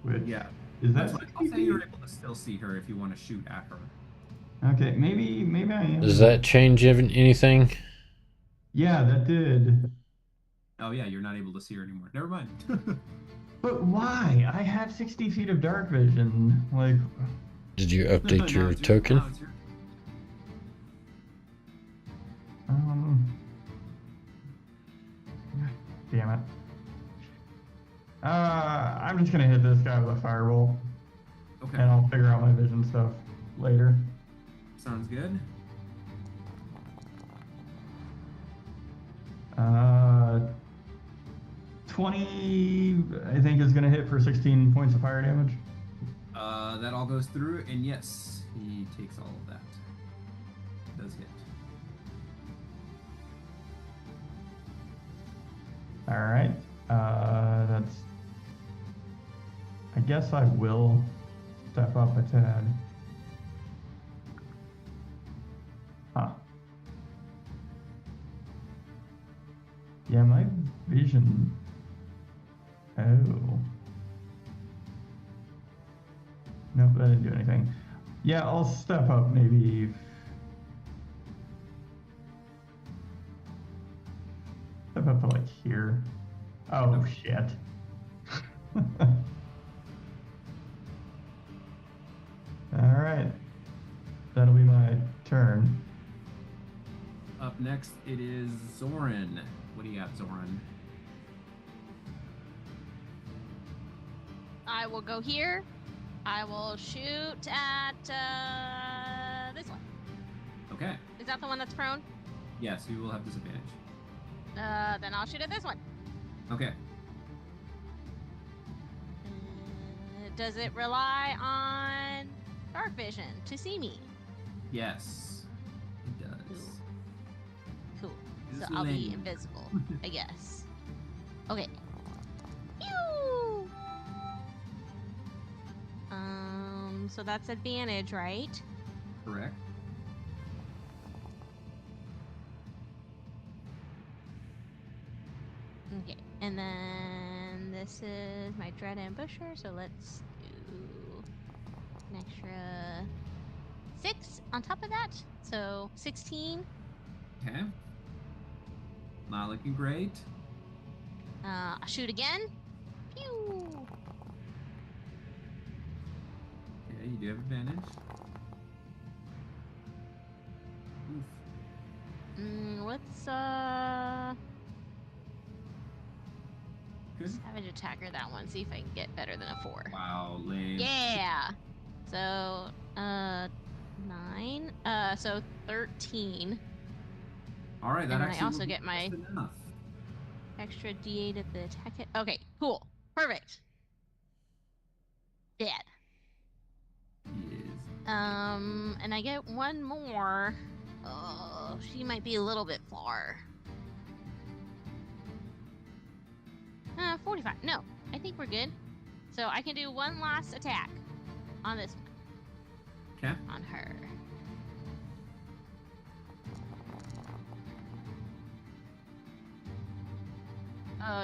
which Yeah. is that That's fine. 60 I'll say feet? you're able to still see her if you want to shoot at her. Okay, maybe I am. Does that change anything? Yeah, that did. Oh yeah, you're not able to see her anymore. Never mind. But why? I have 60 feet of dark vision. Like, Did you Now update your it's token? now it's your- damn it. I'm just gonna hit this guy with a firebolt, Okay. and I'll figure out my vision stuff later. Sounds good. 20, I think, is gonna hit for 16 points of fire damage. That all goes through, and yes, he takes all of that. Does hit. All right. That's. I guess I will step up a tad. Huh. Yeah, my vision. Oh. Nope, that didn't do anything. Yeah, I'll step up maybe. Step up to like here. Oh, shit. Alright. That'll be my turn. Up next, it is Zoran. What do you got, Zoran? I will go here. I will shoot at this one. Okay. Is that the one that's prone? Yes, you will have disadvantage. Then I'll shoot at this one. Okay. Does it rely on dark vision to see me? Yes, it does. Cool. This So I'll be lane. invisible, I guess. Okay. Pew! So that's advantage, right? Correct. Okay. And then this is my Dread Ambusher, so let's do an extra 6 on top of that. So 16. Okay. Not looking great. I'll shoot again. Pew! Okay, you do have advantage. Oof. What's Good. Savage Attacker that one? See if I can get better than a 4. Wow, lame. Yeah. So 9. So 13. All right, that And then actually I also will be get my just enough. extra D8 at the attack hit. Okay, cool. Perfect. Dead. He is. And I get one more. Oh, she might be a little bit far. 45. No, I think we're good. So I can do one last attack on this one. Okay. On her.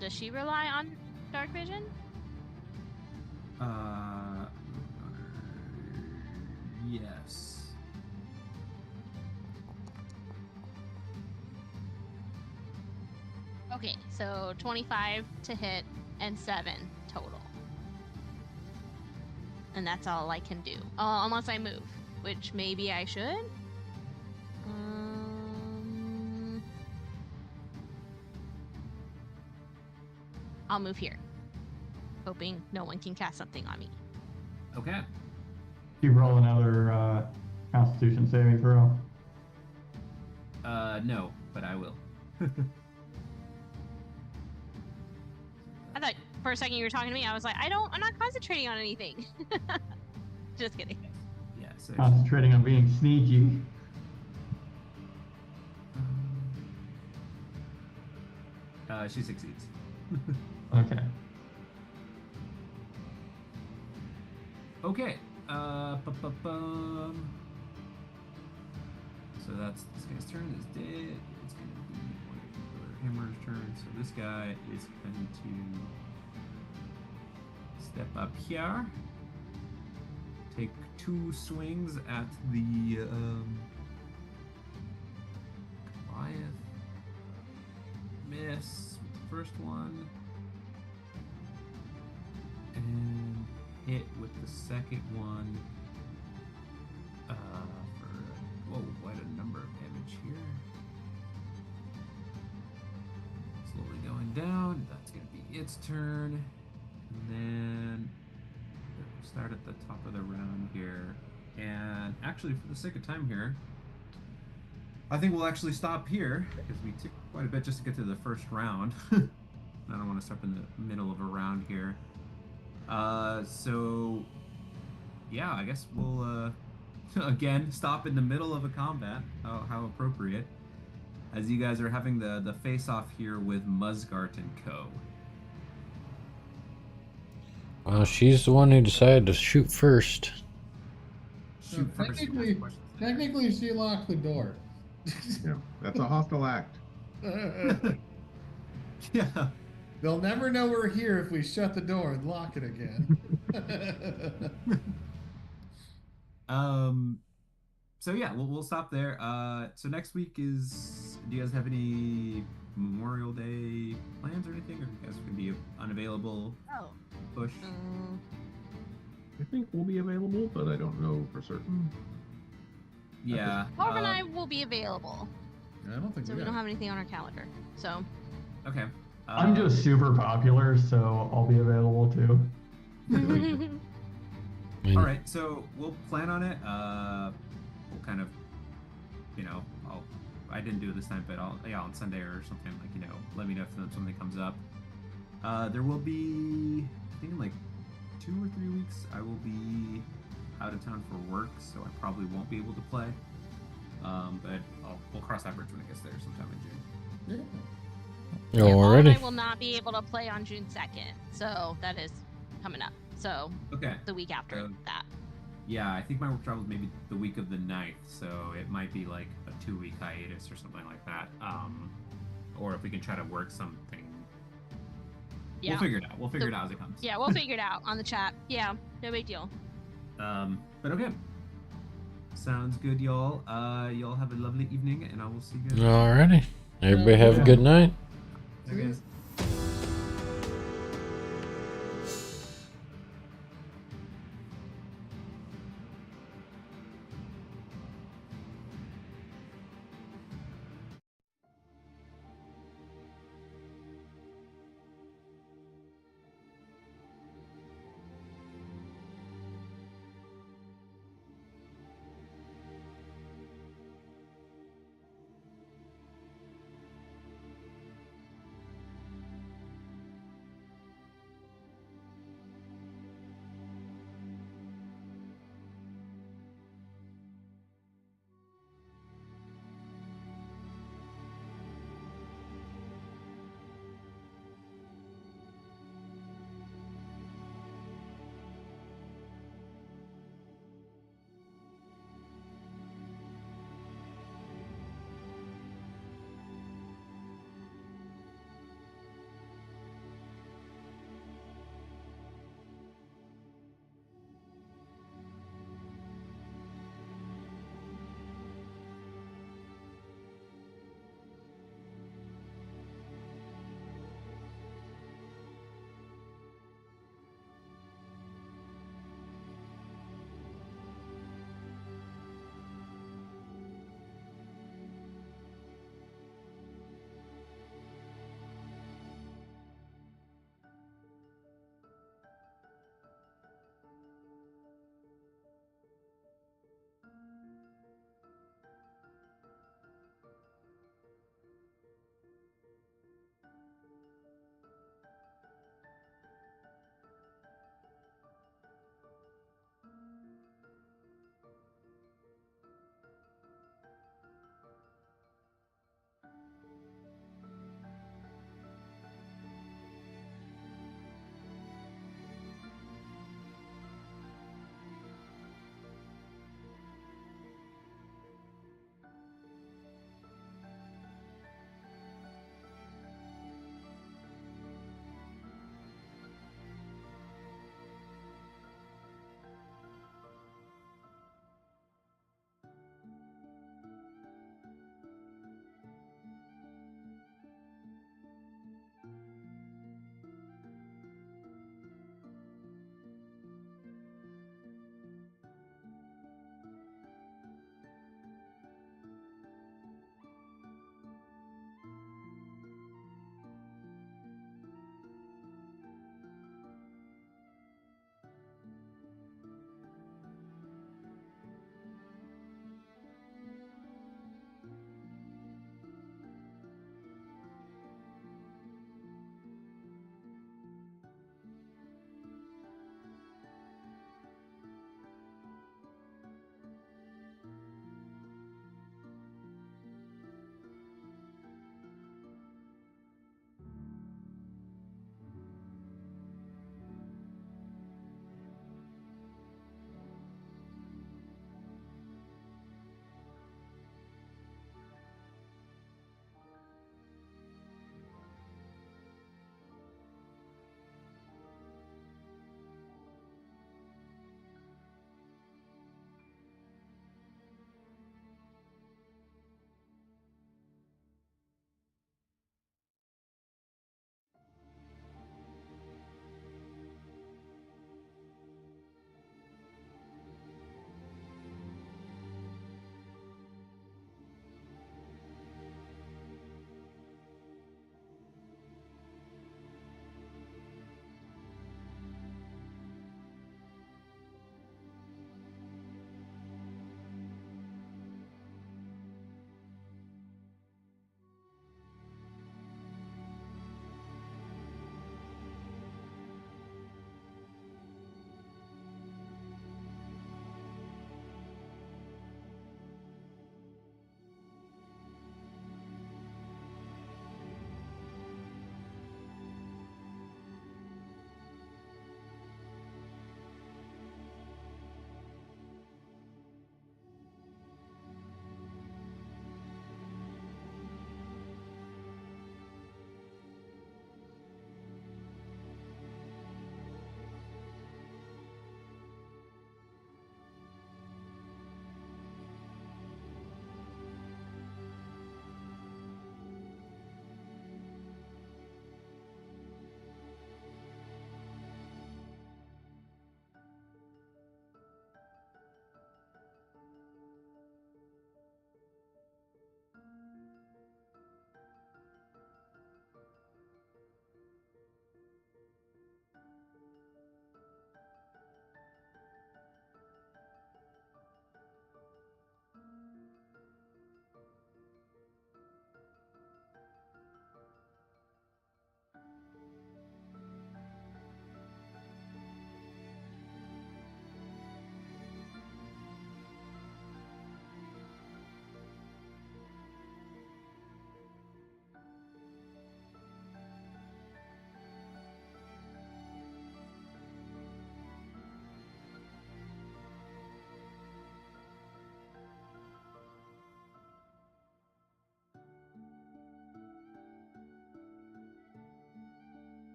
Does she rely on dark vision? Yes. Okay, so 25 to hit and 7 total. And that's all I can do. Unless I move, which maybe I should. I'll move here, hoping no one can cast something on me. Okay. You roll another Constitution saving throw. No, but I will. I thought for a second you were talking to me, I was like, I'm not concentrating on anything. Just kidding. Yeah, so Concentrating on being sneaky. she succeeds. Okay. Okay. So that's this guy's turn is dead. It's gonna be one of Hammer's turn. So this guy is going to step up here. Take 2 swings at the Goliath. Miss with the first one. And hit with the second one. For quite a number of damage here. Slowly going down. That's gonna be its turn. And then we'll start at the top of the round here. And actually, for the sake of time here, I think we'll actually stop here because we took quite a bit just to get to the first round. I don't want to stop in the middle of a round here. So yeah, I guess we'll again stop in the middle of a combat. How appropriate, as you guys are having the face off here with Musgart and Co. Well, she's the one who decided to shoot first. Shoot So first. technically, she locked the door. Yeah, that's a hostile act. Yeah. They'll never know we're here if we shut the door and lock it again. So yeah, we'll stop there. So next week is. Do you guys have any Memorial Day plans or anything, or you guys can be unavailable? Oh. Push. I think we'll be available, but I don't know for certain. Yeah. Harv and I will be available, I don't think so we don't have anything on our calendar. So. Okay. I'm just super popular, so I'll be available too. All right, so we'll plan on it. We'll kind of, I didn't do it this time, but on Sunday or something, let me know if something comes up. There will be, I think in like 2 or 3 weeks, I will be out of town for work, so I probably won't be able to play. But we'll cross that bridge when it gets there sometime in June. Yeah. Already. I will not be able to play on June 2nd, so that is coming up. So Okay. the week after that. Yeah, I think my work travel is maybe the week of the 9th, so it might be like a 2-week hiatus or something like that. Or if we can try to work something. Yeah. We'll figure it out. We'll figure it out as it comes. Yeah, we'll figure it out on the chat. Yeah, no big deal. But okay. Sounds good, y'all. Y'all have a lovely evening, and I will see you guys. Alrighty. Everybody have a good night. I guess.